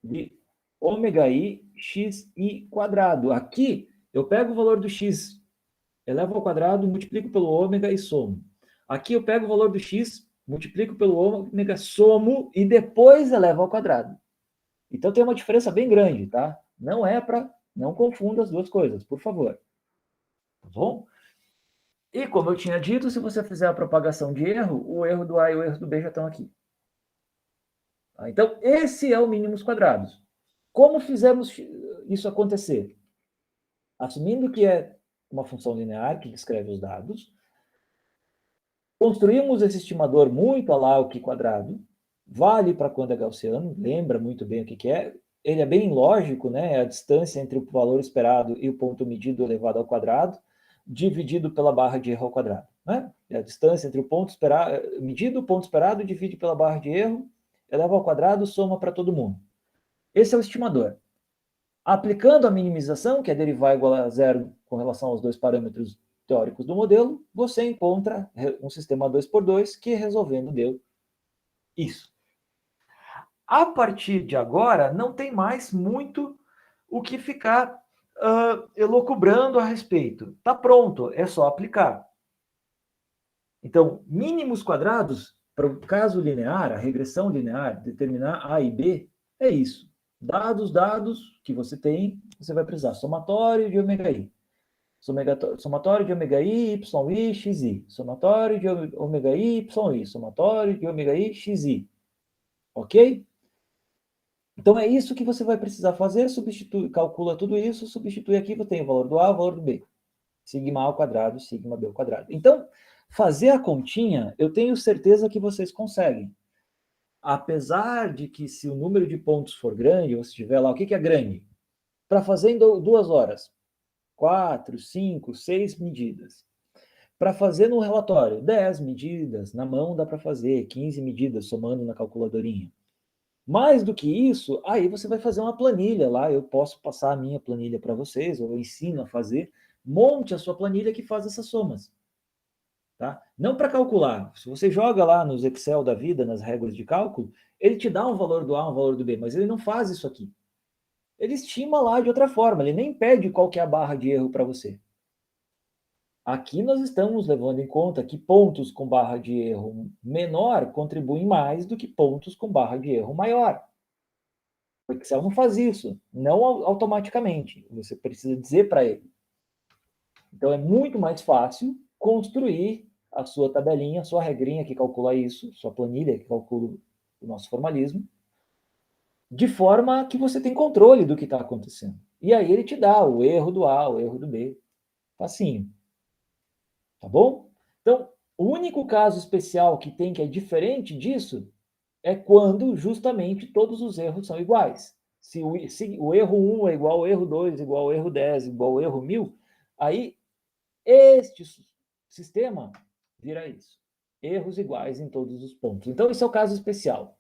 Speaker 1: de ômega i xi quadrado. Aqui, eu pego o valor do x, elevo ao quadrado, multiplico pelo ômega e somo. Aqui eu pego o valor do x, multiplico pelo ômega, somo e depois elevo ao quadrado. Então tem uma diferença bem grande, tá? Não é para... Não confunda as duas coisas, por favor. Tá bom? E como eu tinha dito, se você fizer a propagação de erro, o erro do A e o erro do B já estão aqui. Tá? Então, esse é o mínimos quadrados. Como fizemos isso acontecer? Assumindo que é uma função linear que descreve os dados, construímos esse estimador muito a lá o que quadrado, vale para quando é gaussiano, lembra muito bem o que é, ele é bem lógico, né? É a distância entre o valor esperado e o ponto medido elevado ao quadrado, dividido pela barra de erro ao quadrado. Né? É a distância entre o ponto esperado, medido, o ponto esperado, divide pela barra de erro, eleva ao quadrado, soma para todo mundo. Esse é o estimador. Aplicando a minimização, que é derivar igual a zero com relação aos dois parâmetros teóricos do modelo, você encontra um sistema 2x2 que, resolvendo, deu isso. A partir de agora, não tem mais muito o que ficar elucubrando a respeito. Está pronto, é só aplicar. Então, mínimos quadrados, para o caso linear, a regressão linear, determinar A e B, é isso. Dados que você tem, você vai precisar. Somatório de ômega i. Somatório de ômega i, yi, xi. Somatório de ômega i, yi. Somatório de ômega i, xi. Ok? Então é isso que você vai precisar fazer, calcula tudo isso, substitui aqui, você tem o valor do A, o valor do B. Sigma A ao quadrado, sigma B ao quadrado. Então, fazer a continha, eu tenho certeza que vocês conseguem. Apesar de que se o número de pontos for grande, ou se tiver lá, o que é grande? Para fazer em 2 horas, 4, 5, 6 medidas. Para fazer no relatório, 10 medidas, na mão dá para fazer, 15 medidas, somando na calculadorinha. Mais do que isso, aí você vai fazer uma planilha lá, eu posso passar a minha planilha para vocês, ou eu ensino a fazer, monte a sua planilha que faz essas somas. Tá? Não para calcular, se você joga lá nos Excel da vida, nas regras de cálculo, ele te dá um valor do A, um valor do B, mas ele não faz isso aqui. Ele estima lá de outra forma, ele nem pede qual que é a barra de erro para você. Aqui nós estamos levando em conta que pontos com barra de erro menor contribuem mais do que pontos com barra de erro maior. O Excel não faz isso, não automaticamente. Você precisa dizer para ele. Então é muito mais fácil construir a sua tabelinha, a sua regrinha que calcula isso, sua planilha que calcula o nosso formalismo, de forma que você tem controle do que está acontecendo. E aí ele te dá o erro do A, o erro do B. Facinho. Tá bom? Então, o único caso especial que tem que é diferente disso é quando justamente todos os erros são iguais. Se o erro 1 é igual ao erro 2, igual ao erro 10, igual ao erro 1000, aí este sistema vira isso. Erros iguais em todos os pontos. Então, esse é o caso especial.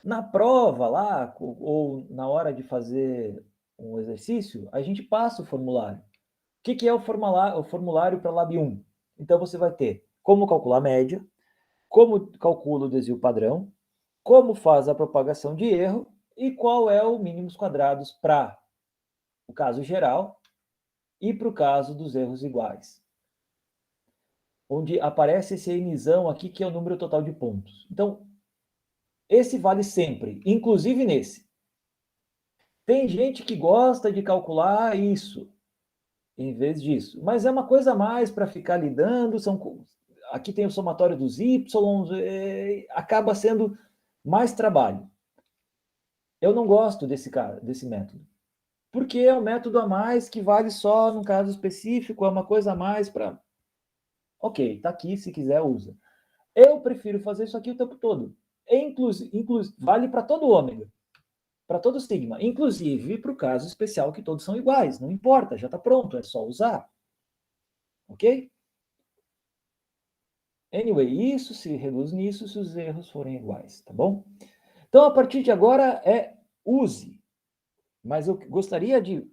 Speaker 1: Na prova lá, ou na hora de fazer um exercício, a gente passa o formulário. O que é o formulário para Lab 1? Então, você vai ter como calcular a média, como calcula o desvio padrão, como faz a propagação de erro e qual é o mínimos quadrados para o caso geral e para o caso dos erros iguais. Onde aparece esse Nzão aqui, que é o número total de pontos. Então, esse vale sempre, inclusive nesse. Tem gente que gosta de calcular isso, em vez disso. Mas é uma coisa a mais para ficar lidando, aqui tem o somatório dos y, acaba sendo mais trabalho. Eu não gosto desse método, porque é um método a mais que vale só num caso específico, é uma coisa a mais para... Ok, tá aqui, se quiser usa. Eu prefiro fazer isso aqui o tempo todo. Vale para todo ômega, para todo sigma, inclusive para o caso especial que todos são iguais, não importa, já está pronto, é só usar. Ok? Anyway, isso se reduz nisso se os erros forem iguais, tá bom? Então, a partir de agora, use. Mas eu gostaria de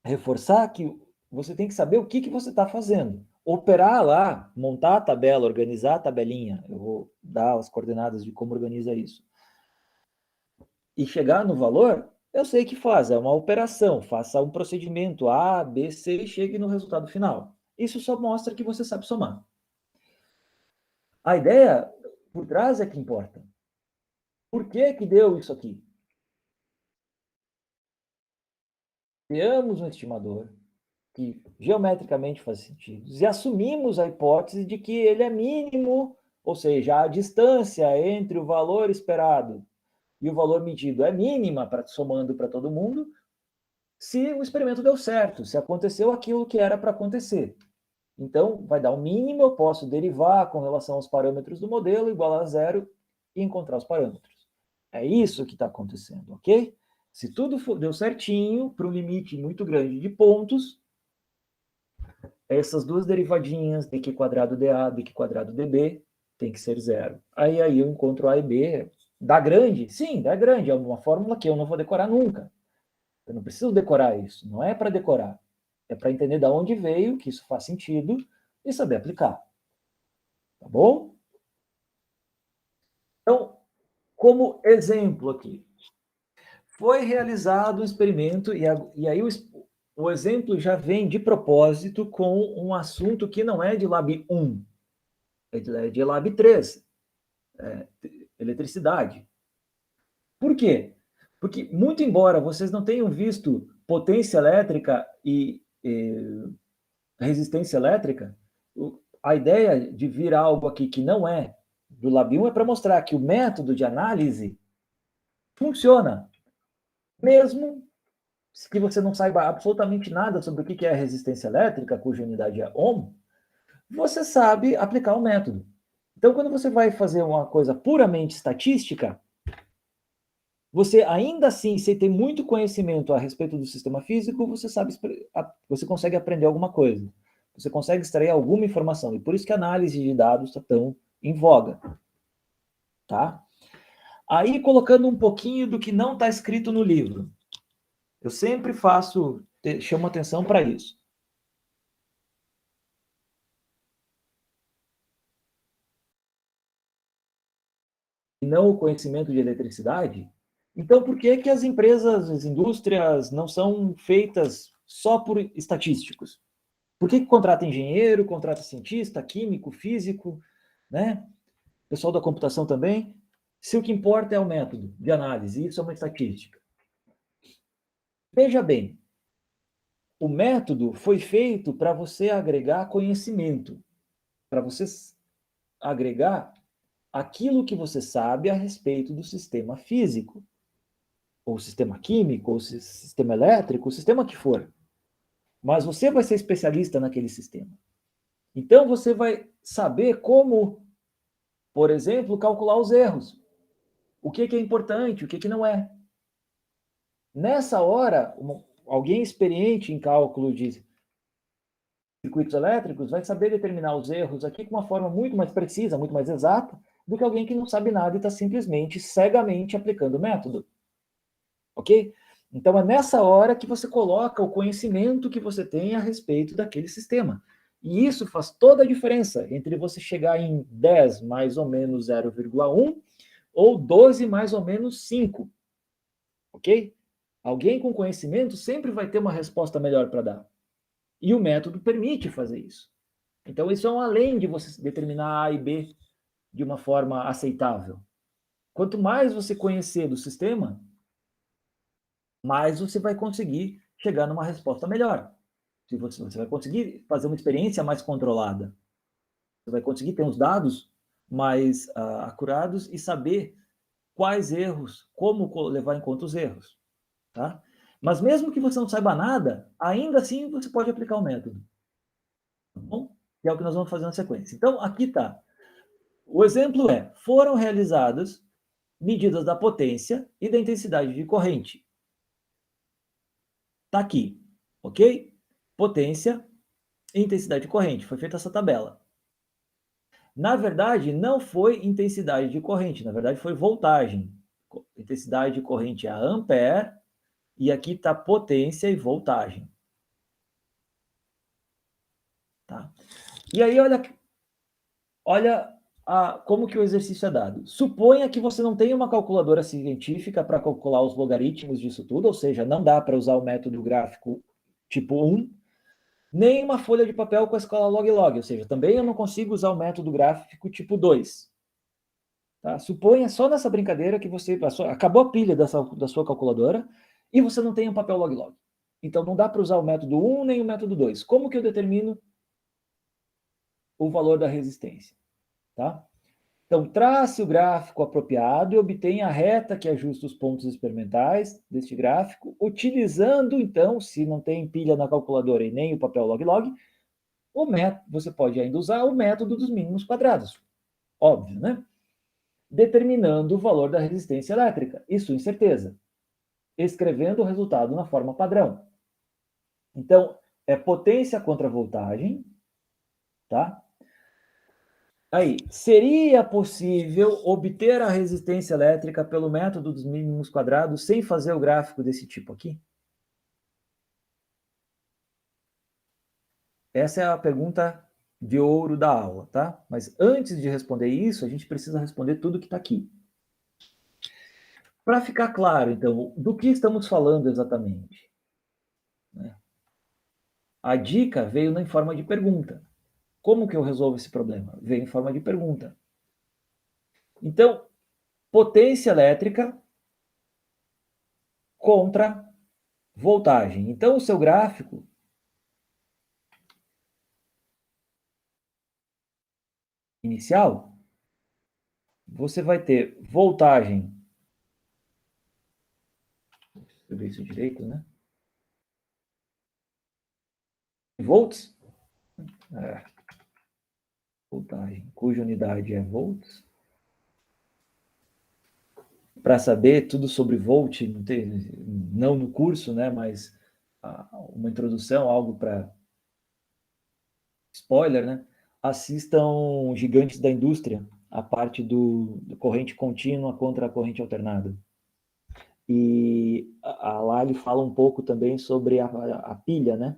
Speaker 1: reforçar que você tem que saber o que você está fazendo. Operar lá, montar a tabela, organizar a tabelinha. Eu vou dar as coordenadas de como organiza isso. E chegar no valor, eu sei que faz. É uma operação. Faça um procedimento A, B, C e chegue no resultado final. Isso só mostra que você sabe somar. A ideia por trás é que importa. Por que deu isso aqui? Criamos um estimador que geometricamente faz sentido e assumimos a hipótese de que ele é mínimo, ou seja, a distância entre o valor esperado e o valor medido é mínima, somando para todo mundo, se o experimento deu certo, se aconteceu aquilo que era para acontecer. Então, vai dar o mínimo, eu posso derivar com relação aos parâmetros do modelo, igual a zero, e encontrar os parâmetros. É isso que está acontecendo, ok? Se tudo deu certinho, para um limite muito grande de pontos, essas duas derivadinhas, dq quadrado dA, dq quadrado dB, tem que ser zero. Aí eu encontro A e B. Dá grande? Sim, dá grande. É uma fórmula que eu não vou decorar nunca. Eu não preciso decorar isso. Não é para decorar. É para entender de onde veio, que isso faz sentido, e saber aplicar. Tá bom? Então, como exemplo aqui, foi realizado um experimento, e aí o exemplo já vem de propósito com um assunto que não é de Lab 1, é de Lab 3, eletricidade. Por quê? Porque, muito embora vocês não tenham visto potência elétrica e resistência elétrica, a ideia de vir algo aqui que não é do Lab 1 é para mostrar que o método de análise funciona, mesmo que você não saiba absolutamente nada sobre o que é resistência elétrica, cuja unidade é ohm, você sabe aplicar o método. Então, quando você vai fazer uma coisa puramente estatística, você ainda assim, sem ter muito conhecimento a respeito do sistema físico, você consegue aprender alguma coisa. Você consegue extrair alguma informação. E por isso que a análise de dados está tão em voga. Tá? Aí, colocando um pouquinho do que não está escrito no livro. Eu sempre chamo atenção para isso. E não o conhecimento de eletricidade. Então, por que as empresas, as indústrias não são feitas só por estatísticos? Por que contrata engenheiro, contrata cientista, químico, físico, né? Pessoal da computação também? Se o que importa é o método de análise, isso é uma estatística. Veja bem, o método foi feito para você agregar conhecimento, para você agregar aquilo que você sabe a respeito do sistema físico, ou sistema químico, ou sistema elétrico, o sistema que for. Mas você vai ser especialista naquele sistema. Então você vai saber como, por exemplo, calcular os erros. O que é importante, o que não é. Nessa hora, alguém experiente em cálculo de circuitos elétricos vai saber determinar os erros aqui com uma forma muito mais precisa, muito mais exata, do que alguém que não sabe nada e está simplesmente, cegamente aplicando o método. Ok? Então, é nessa hora que você coloca o conhecimento que você tem a respeito daquele sistema. E isso faz toda a diferença entre você chegar em 10 mais ou menos 0,1 ou 12 mais ou menos 5. Ok? Alguém com conhecimento sempre vai ter uma resposta melhor para dar. E o método permite fazer isso. Então, isso é um além de você determinar A e B de uma forma aceitável. Quanto mais você conhecer do sistema, mais você vai conseguir chegar numa resposta melhor. Você vai conseguir fazer uma experiência mais controlada. Você vai conseguir ter os dados mais acurados e saber quais erros, como levar em conta os erros. Tá? Mas mesmo que você não saiba nada, ainda assim você pode aplicar o método. Tá bom? Que é o que nós vamos fazer na sequência. Então, aqui está. O exemplo é, foram realizadas medidas da potência e da intensidade de corrente. Está aqui, ok? Potência e intensidade de corrente. Foi feita essa tabela. Na verdade, não foi intensidade de corrente, na verdade foi voltagem. Intensidade de corrente é a ampere, e aqui está potência e voltagem. Tá? E aí, olha como que o exercício é dado. Suponha que você não tenha uma calculadora científica para calcular os logaritmos disso tudo, ou seja, não dá para usar o método gráfico tipo 1, nem uma folha de papel com a escala log-log, ou seja, também eu não consigo usar o método gráfico tipo 2. Tá? Suponha só nessa brincadeira que você acabou a pilha da sua calculadora e você não tem um papel log-log. Então não dá para usar o método 1 nem o método 2. Como que eu determino o valor da resistência? Tá? Então, trace o gráfico apropriado e obtenha a reta que ajusta os pontos experimentais deste gráfico, utilizando, então, se não tem pilha na calculadora e nem o papel log-log, você pode ainda usar o método dos mínimos quadrados. Óbvio, né? Determinando o valor da resistência elétrica, isso em certeza. Escrevendo o resultado na forma padrão. Então, é potência contra voltagem, tá? Aí, seria possível obter a resistência elétrica pelo método dos mínimos quadrados sem fazer o gráfico desse tipo aqui? Essa é a pergunta de ouro da aula, tá? Mas antes de responder isso, a gente precisa responder tudo que está aqui. Para ficar claro, então, do que estamos falando exatamente? Né? A dica veio em forma de pergunta. Como que eu resolvo esse problema? Veio em forma de pergunta. Então, potência elétrica contra voltagem. Então, o seu gráfico inicial, você vai ter voltagem. Vou escrever isso direito, né? Volts. Voltagem, cuja unidade é volts. Para saber tudo sobre volt, não no curso, né? Mas uma introdução, algo para spoiler, né? Assistam Gigantes da Indústria, a parte do corrente contínua contra a corrente alternada. E lá ele fala um pouco também sobre a pilha, né?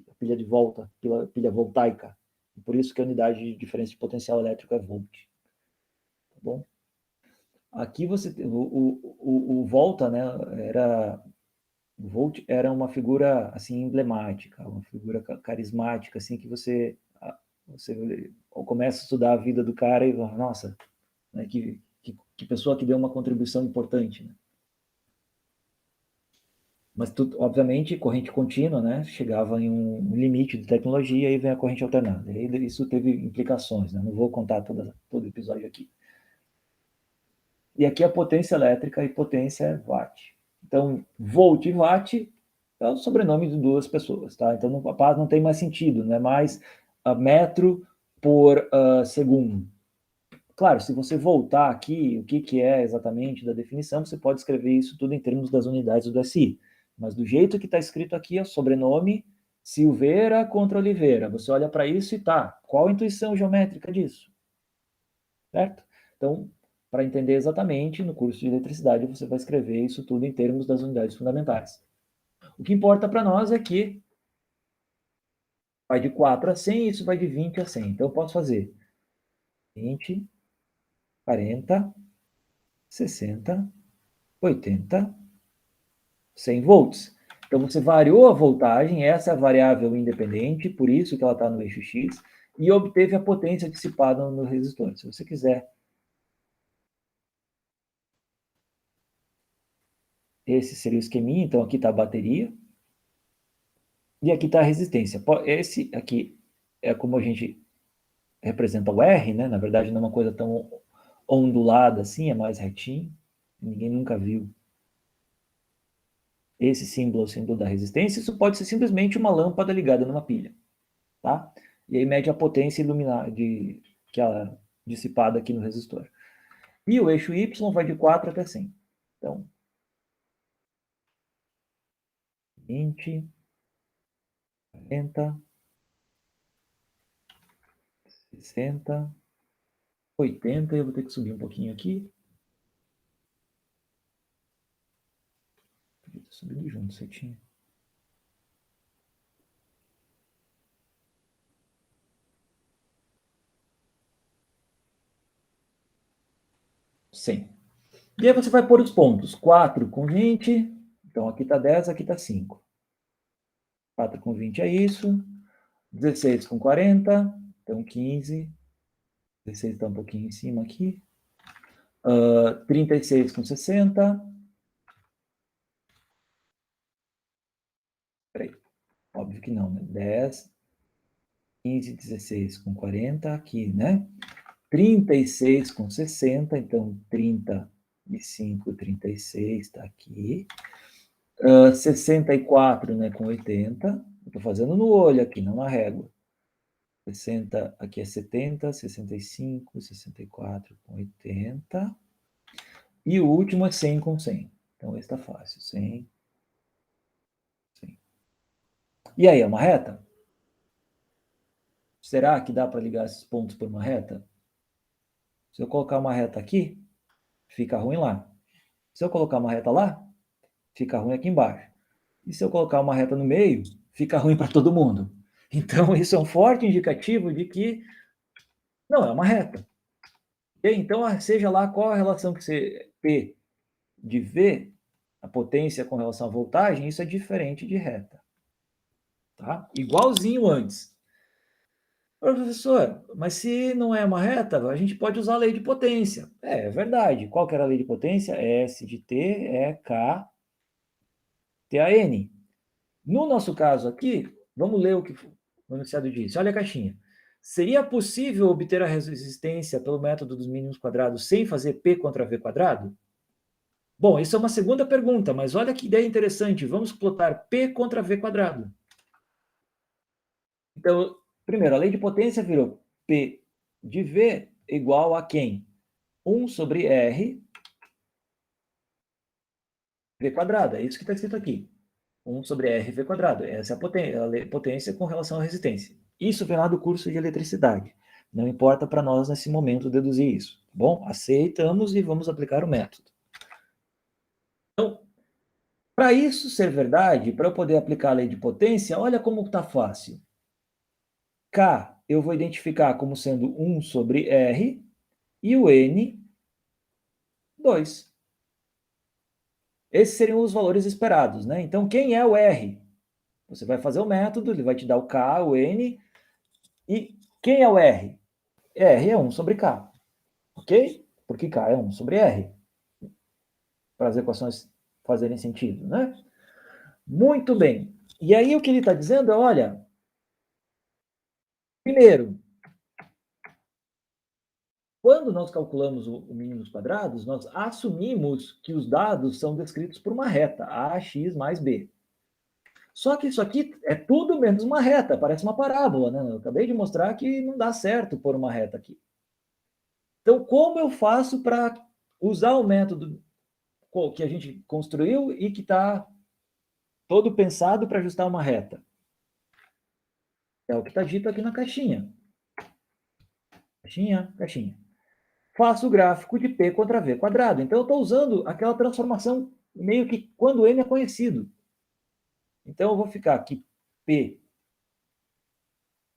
Speaker 1: A pilha de volta, pilha voltaica. Por isso que a unidade de diferença de potencial elétrico é volt. Tá bom? Aqui você tem o volta, né? O volt era uma figura assim emblemática, uma figura carismática, assim que você começa a estudar a vida do cara e nossa, né, que pessoa que deu uma contribuição importante, né? Mas, obviamente, corrente contínua, né, chegava em um limite de tecnologia e vem a corrente alternada. E isso teve implicações, né? Não vou contar todo o episódio aqui. E aqui a potência elétrica e potência é watt. Então, volt e watt é o sobrenome de duas pessoas, tá? Então, não tem mais sentido, não é mais metro por segundo. Claro, se você voltar aqui, o que é exatamente da definição, você pode escrever isso tudo em termos das unidades do SI. Mas do jeito que está escrito aqui, é o sobrenome Silveira contra Oliveira. Você olha para isso e tá. Qual a intuição geométrica disso? Certo? Então, para entender exatamente, no curso de eletricidade, você vai escrever isso tudo em termos das unidades fundamentais. O que importa para nós é que vai de 4 a 100, isso vai de 20 a 100. Então, eu posso fazer 20, 40, 60, 80, 100 volts. Então, você variou a voltagem, essa é a variável independente, por isso que ela está no eixo X, e obteve a potência dissipada no resistor. Se você quiser, esse seria o esqueminha, então aqui está a bateria, e aqui está a resistência. Esse aqui é como a gente representa o R, né? Na verdade, não é uma coisa tão ondulada assim, é mais retinho. Ninguém nunca viu esse símbolo, é o símbolo da resistência. Isso pode ser simplesmente uma lâmpada ligada numa pilha, tá? E aí mede a potência que é dissipada aqui no resistor. E o eixo Y vai de 4 até 100. Então, 20, 40, 60, 80, eu vou ter que subir um pouquinho aqui. Podia ter subido junto, certinho. 100. E aí você vai pôr os pontos. 4 com 20, então aqui está 10, aqui está 5. 4 com 20 é isso. 16 com 40, então 15. 16 está um pouquinho em cima aqui. 36 com 60. Peraí, óbvio que não, né? 10, 15, 16 com 40 aqui, né? 36 com 60, então 35, 36 está aqui. 64, né, com 80. Estou fazendo no olho aqui, não na régua. 60, aqui é 70, 65, 64 com 80. E o último é 100 com 100. Então, esse está fácil. 100, 100. E aí, é uma reta? Será que dá para ligar esses pontos por uma reta? Se eu colocar uma reta aqui, fica ruim lá. Se eu colocar uma reta lá, fica ruim aqui embaixo. E se eu colocar uma reta no meio, fica ruim para todo mundo. Então, isso é um forte indicativo de que não é uma reta. Então, seja lá qual a relação que você P de V, a potência com relação à voltagem, isso é diferente de reta. Tá? Igualzinho antes. Professor, mas se não é uma reta, a gente pode usar a lei de potência. É verdade. Qual que era a lei de potência? S de T é K TAN. No nosso caso aqui, vamos ler o que o enunciado disse. Olha a caixinha. Seria possível obter a resistência pelo método dos mínimos quadrados sem fazer P contra V quadrado? Bom, isso é uma segunda pergunta, mas olha que ideia interessante. Vamos plotar P contra V quadrado. Então, primeiro, a lei de potência virou P de V igual a quem? 1 sobre R V quadrado. É isso que está escrito aqui. 1 sobre R V quadrado. Essa é a potência com relação à resistência. Isso vem lá do curso de eletricidade. Não importa para nós nesse momento deduzir isso. Tá bom, aceitamos e vamos aplicar o método. Então, para isso ser verdade, para eu poder aplicar a lei de potência, olha como está fácil. K eu vou identificar como sendo 1 sobre R e o N, 2. Esses seriam os valores esperados, né? Então, quem é o R? Você vai fazer o método, ele vai te dar o K, o N, e quem é o R? R é 1 sobre K, ok? Porque K é 1 sobre R. Para as equações fazerem sentido, né? Muito bem. E aí o que ele está dizendo é, olha, primeiro, quando nós calculamos o mínimo dos quadrados, nós assumimos que os dados são descritos por uma reta, AX mais B. Só que isso aqui é tudo menos uma reta, parece uma parábola, né? Eu acabei de mostrar que não dá certo pôr uma reta aqui. Então, como eu faço para usar o método que a gente construiu e que está todo pensado para ajustar uma reta? É o que está dito aqui na caixinha. Caixinha, caixinha. faço o gráfico de P contra V quadrado. Então, eu estou usando aquela transformação meio que quando N é conhecido. Então, eu vou ficar aqui P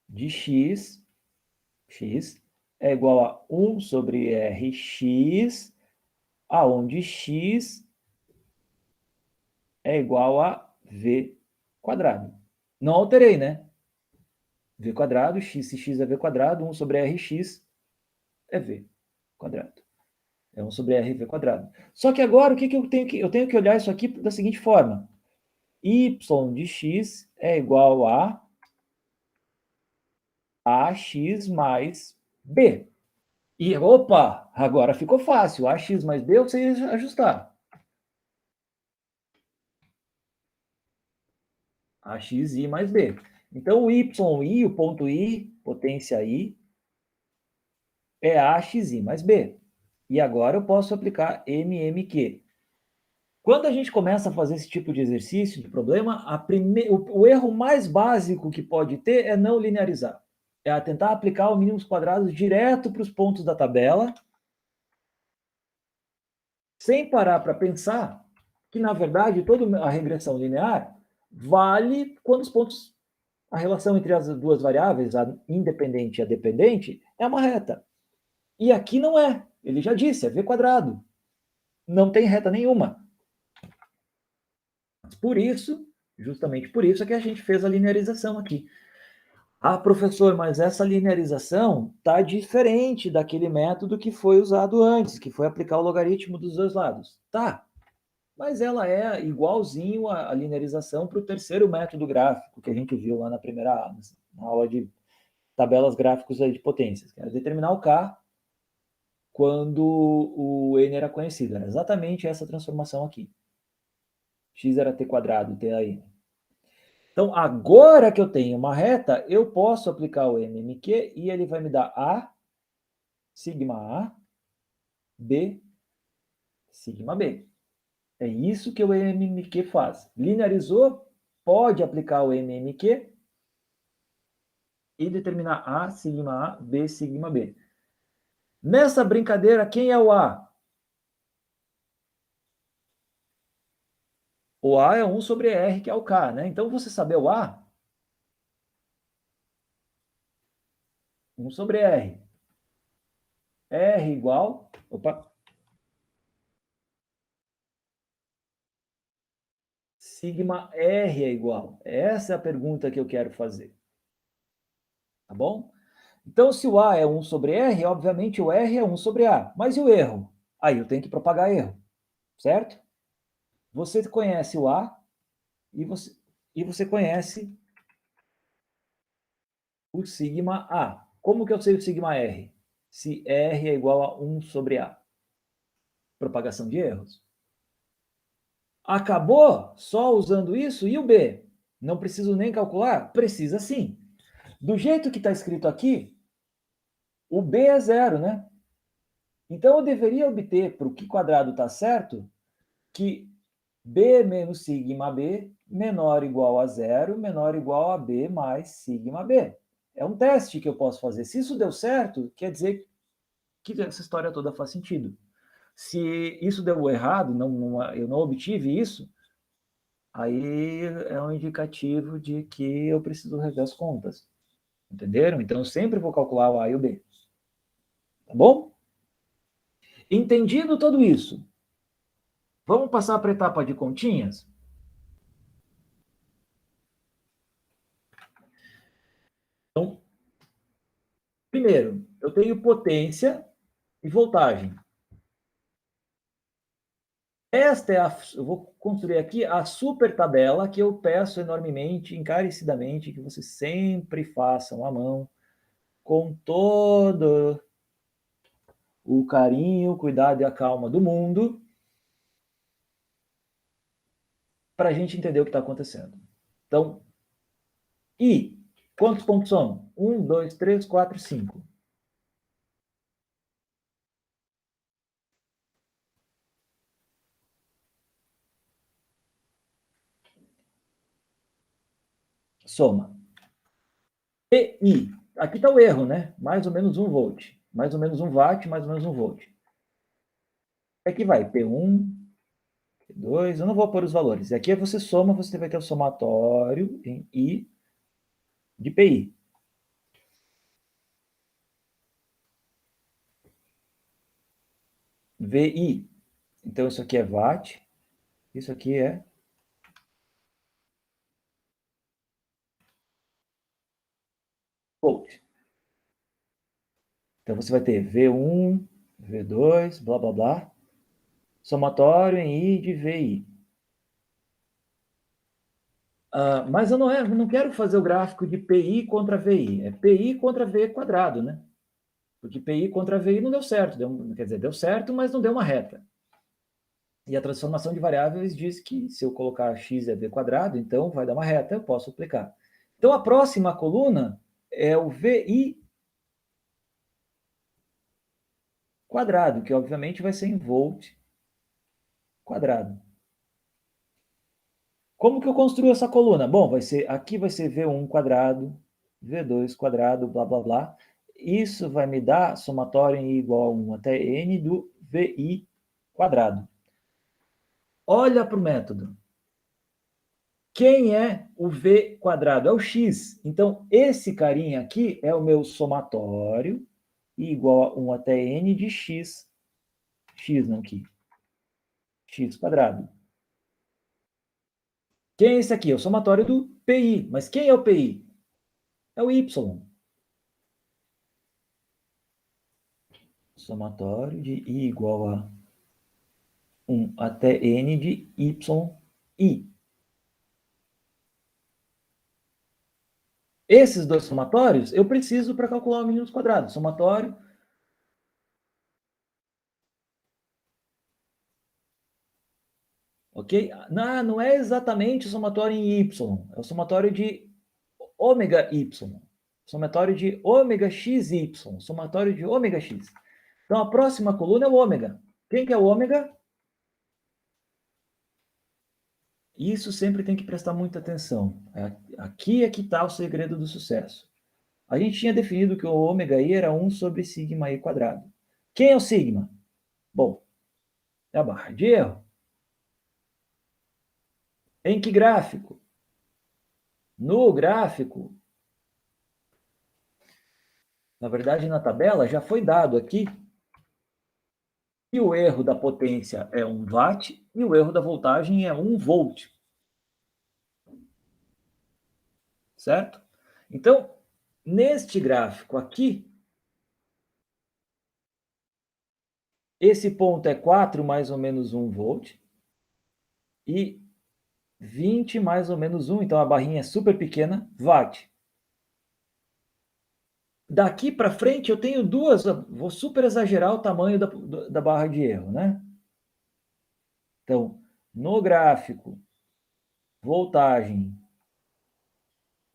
Speaker 1: de x é igual a 1 sobre Rx, aonde x é igual a V quadrado. Não alterei, né? V quadrado, x, se x é V quadrado, 1 sobre Rx é V quadrado. É 1 sobre RV quadrado. Só que agora, o que eu tenho que... Eu tenho que olhar isso aqui da seguinte forma. Y de x é igual a AX mais B. E, opa, agora ficou fácil. AX mais B eu sei ajustar. AXI mais B. Então, o YI, o ponto I, potência I, é AXI mais B. E agora eu posso aplicar MMQ. Quando a gente começa a fazer esse tipo de exercício, de problema, o erro mais básico que pode ter é não linearizar. É tentar aplicar o mínimos quadrados direto para os pontos da tabela, sem parar para pensar que, na verdade, toda a regressão linear vale quando os pontos, a relação entre as duas variáveis, a independente e a dependente, é uma reta. E aqui não é. Ele já disse, é v quadrado. Não tem reta nenhuma. Por isso, justamente por isso é que a gente fez a linearização aqui. Ah, professor, mas essa linearização está diferente daquele método que foi usado antes, que foi aplicar o logaritmo dos dois lados. Tá, mas ela é igualzinho a linearização para o terceiro método gráfico que a gente viu lá na primeira aula, na aula de tabelas gráficos de potências, que era determinar o K quando o N era conhecido. Era exatamente essa transformação aqui. X era t quadrado, t a n. Então, agora que eu tenho uma reta, eu posso aplicar o MMQ e ele vai me dar A, sigma A, B, sigma B. É isso que o MMQ faz. Linearizou, pode aplicar o MMQ e determinar A, sigma A, B, sigma B. Nessa brincadeira, quem é o A? O A é 1 sobre R, que é o K, né? Então, você saber o A, 1 sobre R. R igual... Opa! Sigma R é igual. Essa é a pergunta que eu quero fazer. Tá bom? Então, se o A é 1 sobre R, obviamente o R é 1 sobre A. Mas e o erro? Aí eu tenho que propagar erro, certo? Você conhece o A e você conhece o sigma A. Como que eu sei o sigma R? Se R é igual a 1 sobre A. Propagação de erros. Acabou só usando isso? E o B? Não preciso nem calcular? Precisa sim. Do jeito que está escrito aqui, o B é zero, né? Então eu deveria obter, para o que quadrado está certo, que B menos sigma B menor ou igual a zero, menor ou igual a B mais sigma B. É um teste que eu posso fazer. Se isso deu certo, quer dizer que essa história toda faz sentido. Se isso deu errado, eu não obtive isso, aí é um indicativo de que eu preciso rever as contas. Entenderam? Então eu sempre vou calcular o A e o B. Tá bom? Entendido tudo isso, vamos passar para a etapa de continhas? Então, primeiro, eu tenho potência e voltagem. Eu vou construir aqui a super tabela que eu peço enormemente, encarecidamente, que vocês sempre façam à mão, com todo o carinho, o cuidado e a calma do mundo, para a gente entender o que está acontecendo. Então, e quantos pontos são? 1, 2, 3, 4, 5. Soma. EI. Aqui está o erro, né? Mais ou menos 1 volt. mais ou menos 1 watt, mais ou menos 1 volt. Aqui vai P1, P2, eu não vou pôr os valores. Aqui você soma, você vai ter o somatório em I de PI. VI. Então, isso aqui é watt, isso aqui é volt. Então, você vai ter V1, V2, blá, blá, blá, somatório em I de VI. Mas eu não quero fazer o gráfico de PI contra VI, é PI contra V quadrado, né? Porque PI contra VI não deu certo, quer dizer, deu certo, mas não deu uma reta. E a transformação de variáveis diz que se eu colocar x é v quadrado, então vai dar uma reta, eu posso aplicar. Então, a próxima coluna é o VI quadrado, que obviamente vai ser em volt quadrado. Como que eu construo essa coluna? Bom, aqui vai ser V1 quadrado, V2 quadrado, blá, blá, blá. Isso vai me dar somatório em I igual a 1 até N do VI quadrado. Olha para o método. Quem é o V quadrado? É o X. Então, esse carinha aqui é o meu somatório, I igual a 1 até N de X. X não aqui. X quadrado. Quem é esse aqui? É o somatório do PI. Mas quem é o PI? É o Y. Somatório de I igual a 1 até N de YI. Esses dois somatórios eu preciso para calcular o mínimo quadrado. Somatório. Ok? Não é exatamente o somatório em Y. É o somatório de ômega Y. Somatório de ômega XY. Somatório de ômega X. Então, a próxima coluna é o ômega. Quem que é o ômega? Isso sempre tem que prestar muita atenção. Aqui é que está o segredo do sucesso. A gente tinha definido que o ômega i era 1 sobre sigma i quadrado. Quem é o sigma? Bom, é a barra de erro. Em que gráfico? No gráfico, na verdade, na tabela, já foi dado aqui que o erro da potência é 1 watt e o erro da voltagem é 1 volt. Certo? Então, neste gráfico aqui, esse ponto é 4 mais ou menos 1 volt e 20 mais ou menos 1, então a barrinha é super pequena, watt. Daqui para frente eu tenho duas, vou super exagerar o tamanho da barra de erro, né? Então, no gráfico, voltagem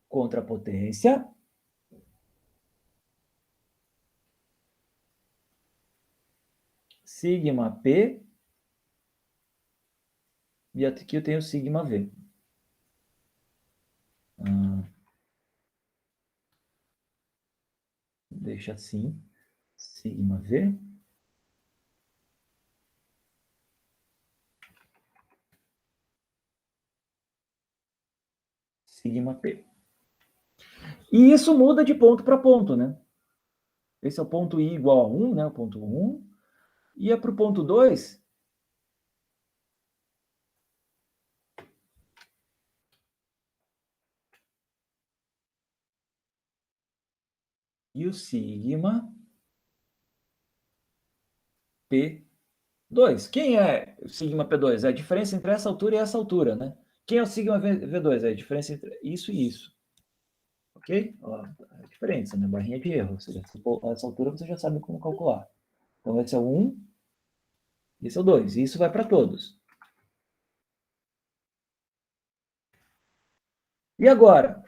Speaker 1: contra potência, sigma P, e aqui eu tenho sigma V. Deixa assim, sigma V. Sigma P. E isso muda de ponto para ponto, né? Esse é o ponto I igual a 1, né? O ponto 1. E é para o ponto 2. E o sigma P2. Quem é o sigma P2? É a diferença entre essa altura e essa altura, né? Quem é o sigma V2? É a diferença entre isso e isso. Ok? Ó, a diferença, né? Barrinha de erro. Ou seja, essa altura você já sabe como calcular. Então, esse é o 1, esse é o 2. E isso vai para todos. E agora?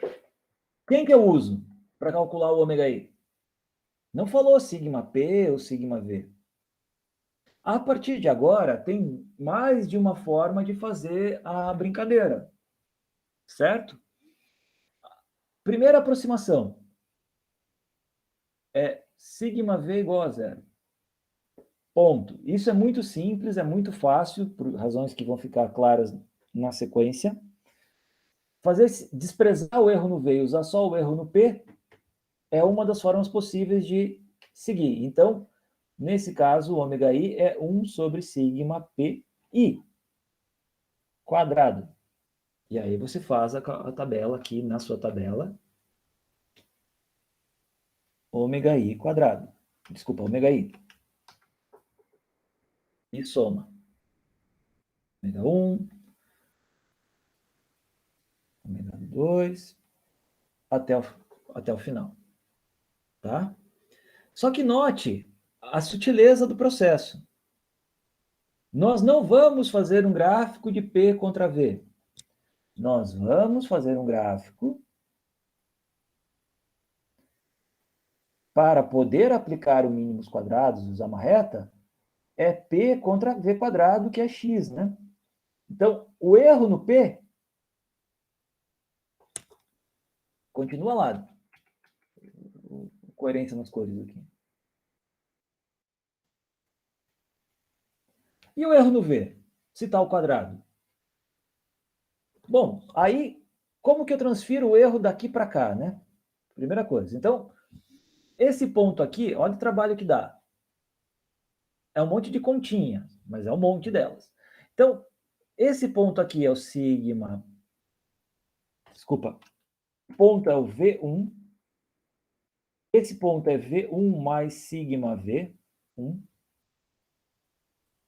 Speaker 1: Quem que eu uso para calcular o ômega i? Não falou sigma P ou sigma V. A partir de agora, tem mais de uma forma de fazer a brincadeira, certo? Primeira aproximação. sigma V igual a zero. Ponto. Isso é muito simples, é muito fácil, por razões que vão ficar claras na sequência. Desprezar o erro no V e usar só o erro no P é uma das formas possíveis de seguir. Então, nesse caso, o ômega i é 1 sobre sigma pi quadrado. E aí você faz a tabela aqui na sua tabela. Ômega i quadrado. Desculpa, ômega i. E soma. Ômega 1, ômega 2, até o final. Tá? Só que note a sutileza do processo. Nós não vamos fazer um gráfico de P contra V. Nós vamos fazer um gráfico para poder aplicar o mínimos quadrados, usar uma reta, é P contra V quadrado, que é X, né? Então, o erro no P continua lá. Coerência nas cores aqui. E o erro no V? Se está ao quadrado. Bom, aí, como que eu transfiro o erro daqui para cá, né? Primeira coisa. Então, esse ponto aqui, olha o trabalho que dá. É um monte de continha, mas é um monte delas. Então, esse ponto aqui é o sigma. Desculpa. O ponto é o V1. Esse ponto é V1 mais sigma V1.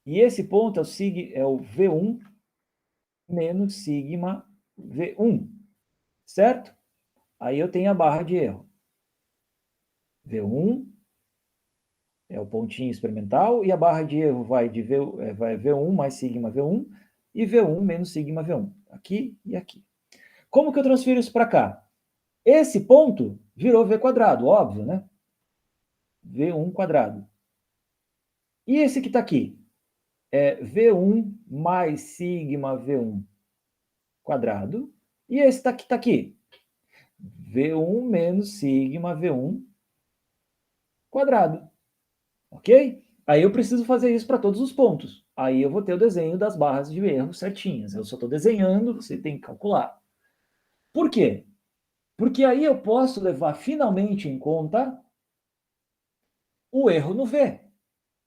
Speaker 1: E esse ponto é o V1 menos sigma V1. Certo? Aí eu tenho a barra de erro. V1 é o pontinho experimental e a barra de erro vai de vai V1 mais sigma V1 e V1 menos sigma V1. Aqui e aqui. Como que eu transfiro isso para cá? Esse ponto virou V quadrado, óbvio, né? V1 quadrado. E esse que está aqui? É V1 mais sigma V1 quadrado. E esse que está aqui? V1 menos sigma V1 quadrado. Ok? Aí eu preciso fazer isso para todos os pontos. Aí eu vou ter o desenho das barras de erro certinhas. Eu só estou desenhando, você tem que calcular. Por quê? Porque aí eu posso levar finalmente em conta o erro no V.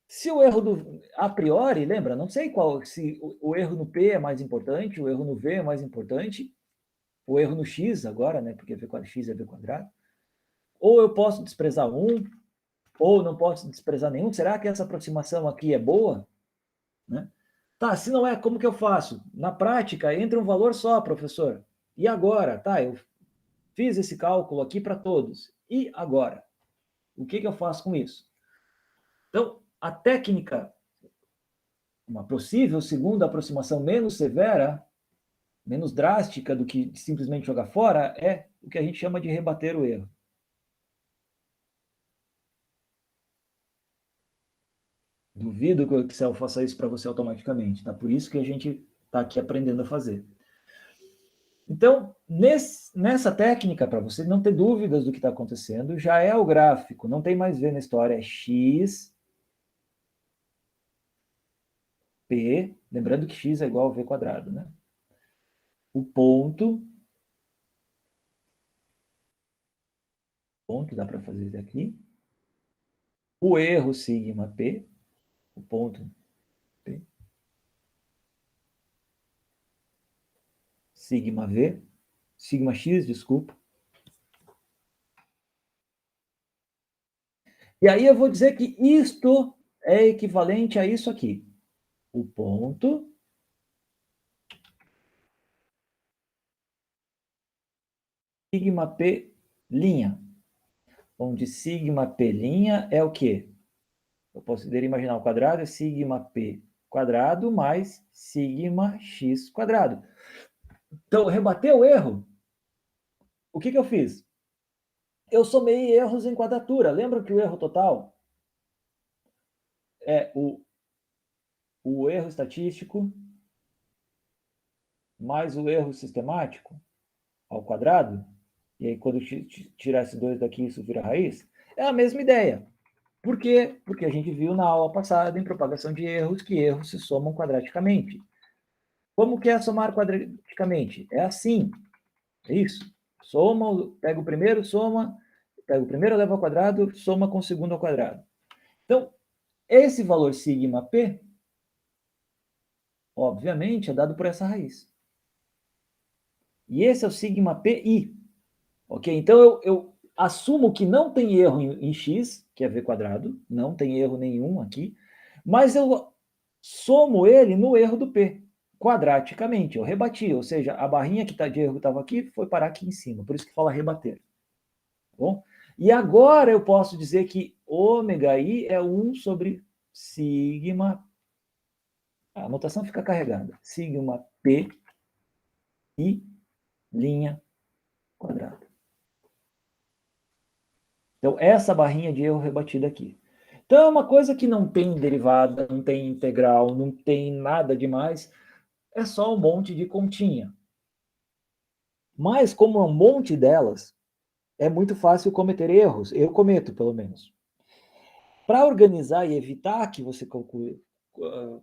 Speaker 1: Se o erro a priori, lembra, não sei qual, se o erro no P é mais importante, o erro no V é mais importante, o erro no X agora, né, porque X é V quadrado, ou eu posso desprezar um, ou não posso desprezar nenhum, será que essa aproximação aqui é boa? Né? Tá, se não é, como que eu faço? Na prática, entra um valor só, professor. E agora? Tá, eu fiz esse cálculo aqui para todos. E agora? O que eu faço com isso? Então, a técnica, uma possível segunda aproximação menos severa, menos drástica do que simplesmente jogar fora, é o que a gente chama de rebater o erro. Duvido que o Excel faça isso para você automaticamente, tá? Por isso que a gente está aqui aprendendo a fazer. Então, nessa técnica, para você não ter dúvidas do que está acontecendo, já é o gráfico, não tem mais V na história, é X, P, lembrando que X é igual a V quadrado, né? O ponto, dá para fazer isso aqui, o erro sigma P, o ponto P, sigma V, sigma X, desculpa. E aí eu vou dizer que isto é equivalente a isso aqui. O ponto sigma P linha, onde sigma P' é o quê? Eu poderia imaginar o quadrado é sigma P quadrado mais sigma X quadrado. Então, rebater o erro, o que eu fiz? Eu somei erros em quadratura. Lembra que o erro total é o erro estatístico mais o erro sistemático ao quadrado? E aí, quando eu tirar esses dois daqui, isso vira raiz? é a mesma ideia. Por quê? Porque a gente viu na aula passada, em propagação de erros, que erros se somam quadraticamente. Como que é somar quadraticamente? É assim, é isso. Soma, pega o primeiro, soma, pega o primeiro eleva ao quadrado, soma com o segundo ao quadrado. Então, esse valor sigma p, obviamente, é dado por essa raiz. E esse é o sigma pi. Ok? Então, eu assumo que não tem erro em x, que é v quadrado, não tem erro nenhum aqui, mas eu somo ele no erro do p, quadraticamente, eu rebati, ou seja, a barrinha que de erro estava aqui foi parar aqui em cima, por isso que fala rebater. Tá bom? E agora eu posso dizer que ômega i é 1 sobre sigma, a notação fica carregada, sigma p i linha quadrada. Então, essa barrinha de erro rebatida aqui. Então, é uma coisa que não tem derivada, não tem integral, não tem nada demais, é só um monte de continha. Mas, como é um monte delas, é muito fácil cometer erros. Eu cometo, pelo menos. Para organizar e evitar que você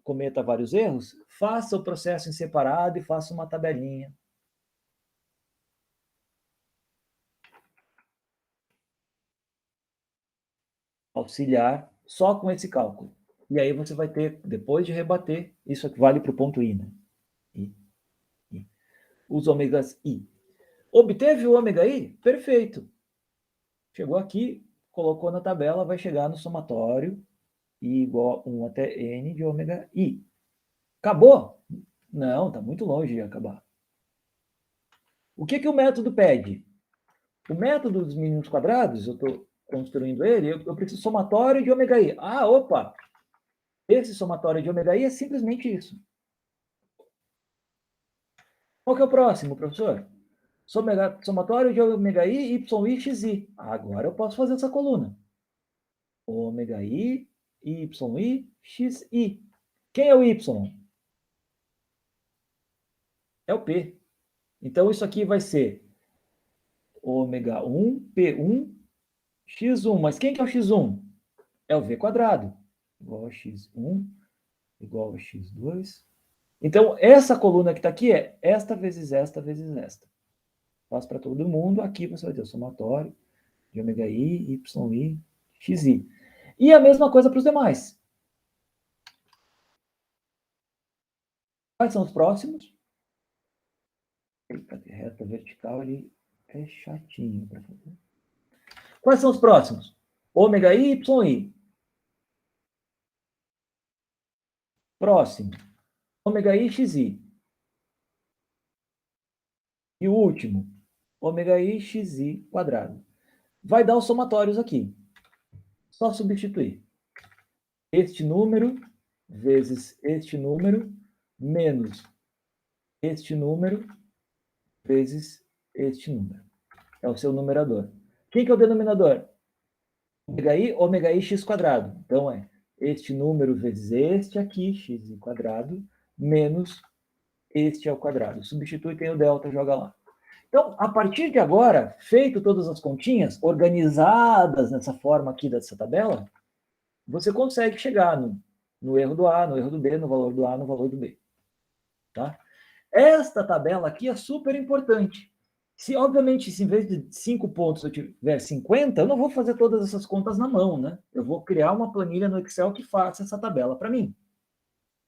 Speaker 1: cometa vários erros, faça o processo em separado e faça uma tabelinha. Auxiliar só com esse cálculo. E aí você vai ter, depois de rebater, isso aqui vale para o ponto I, né? I. Os ômegas I. Obteve o ômega I? Perfeito. Chegou aqui, colocou na tabela, vai chegar no somatório I igual a 1 até N de ômega I. Acabou? Não, está muito longe de acabar. O que o método pede? O método dos mínimos quadrados, eu estou construindo ele, eu preciso somatório de ômega I. Ah, opa! Esse somatório de ômega I é simplesmente isso. Qual que é o próximo, professor? Somatório de ômega I, YI, XI. Agora eu posso fazer essa coluna. Ômega I, YI, XI. Quem é o Y? É o P. Então isso aqui vai ser ômega 1, P1, X1. Mas quem que é o X1? É o V quadrado. Igual a X1, igual a X2. Então, essa coluna que está aqui é esta vezes esta vezes esta. Faço para todo mundo. Aqui você vai ter o somatório de ômega I, YI, XI. E a mesma coisa para os demais. Quais são os próximos? Eita, reta vertical ali é chatinho para fazer. Quais são os próximos? Ômega I, YI. Próximo. Ômega I, XI. E o último. Ômega I, XI quadrado. Vai dar os somatórios aqui. Só substituir. Este número vezes este número menos este número vezes este número. É o seu numerador. Quem que é o denominador? Ômega I x quadrado. Então, é este número vezes este aqui, x quadrado, menos este ao quadrado. Substitui, tem o delta, joga lá. Então, a partir de agora, feito todas as continhas, organizadas nessa forma aqui dessa tabela, você consegue chegar no erro do A, no erro do B, no valor do A, no valor do B. Tá? Esta tabela aqui é super importante. Obviamente, se em vez de 5 pontos eu tiver 50, eu não vou fazer todas essas contas na mão, né? Eu vou criar uma planilha no Excel que faça essa tabela para mim.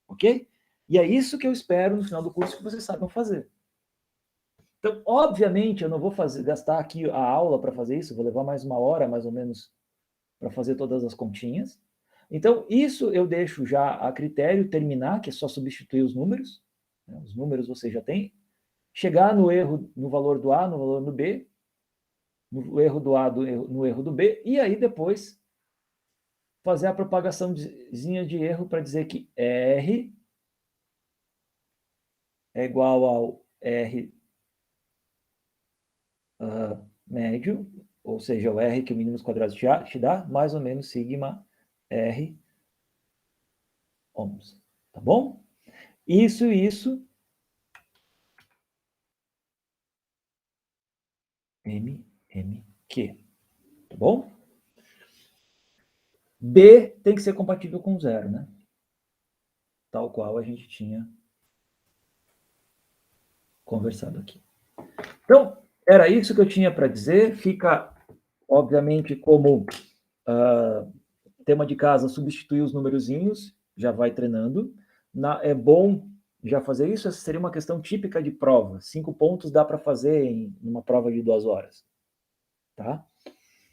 Speaker 1: Ok? E é isso que eu espero no final do curso que vocês saibam fazer. Então, obviamente, eu não vou gastar aqui a aula para fazer isso, vou levar mais uma hora, mais ou menos, para fazer todas as continhas. Então, isso eu deixo já a critério terminar, que é só substituir os números. Né? Os números você já tem. Chegar no erro, no valor do A, no valor do B, no erro do A, no erro do B, e aí depois fazer a propagaçãozinha de erro para dizer que R é igual ao R médio, ou seja, o R que o mínimo quadrado te dá, mais ou menos sigma R ohms. Tá bom? Isso, MQ. Tá bom? B tem que ser compatível com 0, né? Tal qual a gente tinha conversado aqui. Então, era isso que eu tinha para dizer. Fica, obviamente, como tema de casa, substituir os numerozinhos, já vai treinando. É bom já fazer isso. Essa seria uma questão típica de prova. 5 pontos dá para fazer em uma prova de 2 horas. Tá?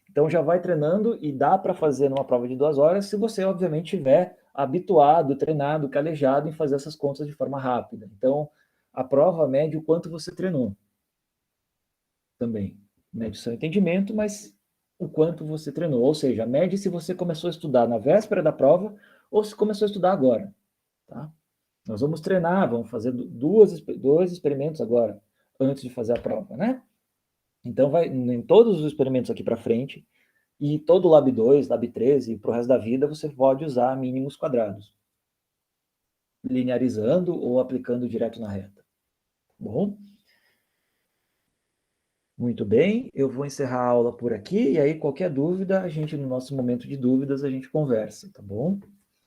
Speaker 1: Então já vai treinando e dá para fazer numa prova de 2 horas se você, obviamente, estiver habituado, treinado, calejado em fazer essas contas de forma rápida. Então, a prova mede o quanto você treinou. Também. Mede o seu entendimento, mas o quanto você treinou. Ou seja, mede se você começou a estudar na véspera da prova ou se começou a estudar agora. Tá? Nós vamos treinar, vamos fazer dois experimentos agora, antes de fazer a prova, né? Então, vai em todos os experimentos aqui para frente, e todo o Lab 2, Lab 13, e para o resto da vida, você pode usar mínimos quadrados, linearizando ou aplicando direto na reta. Bom? Muito bem, eu vou encerrar a aula por aqui, e aí qualquer dúvida, a gente, no nosso momento de dúvidas, a gente conversa, tá bom?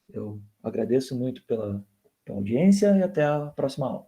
Speaker 1: Eu agradeço muito pela audiência e até a próxima aula.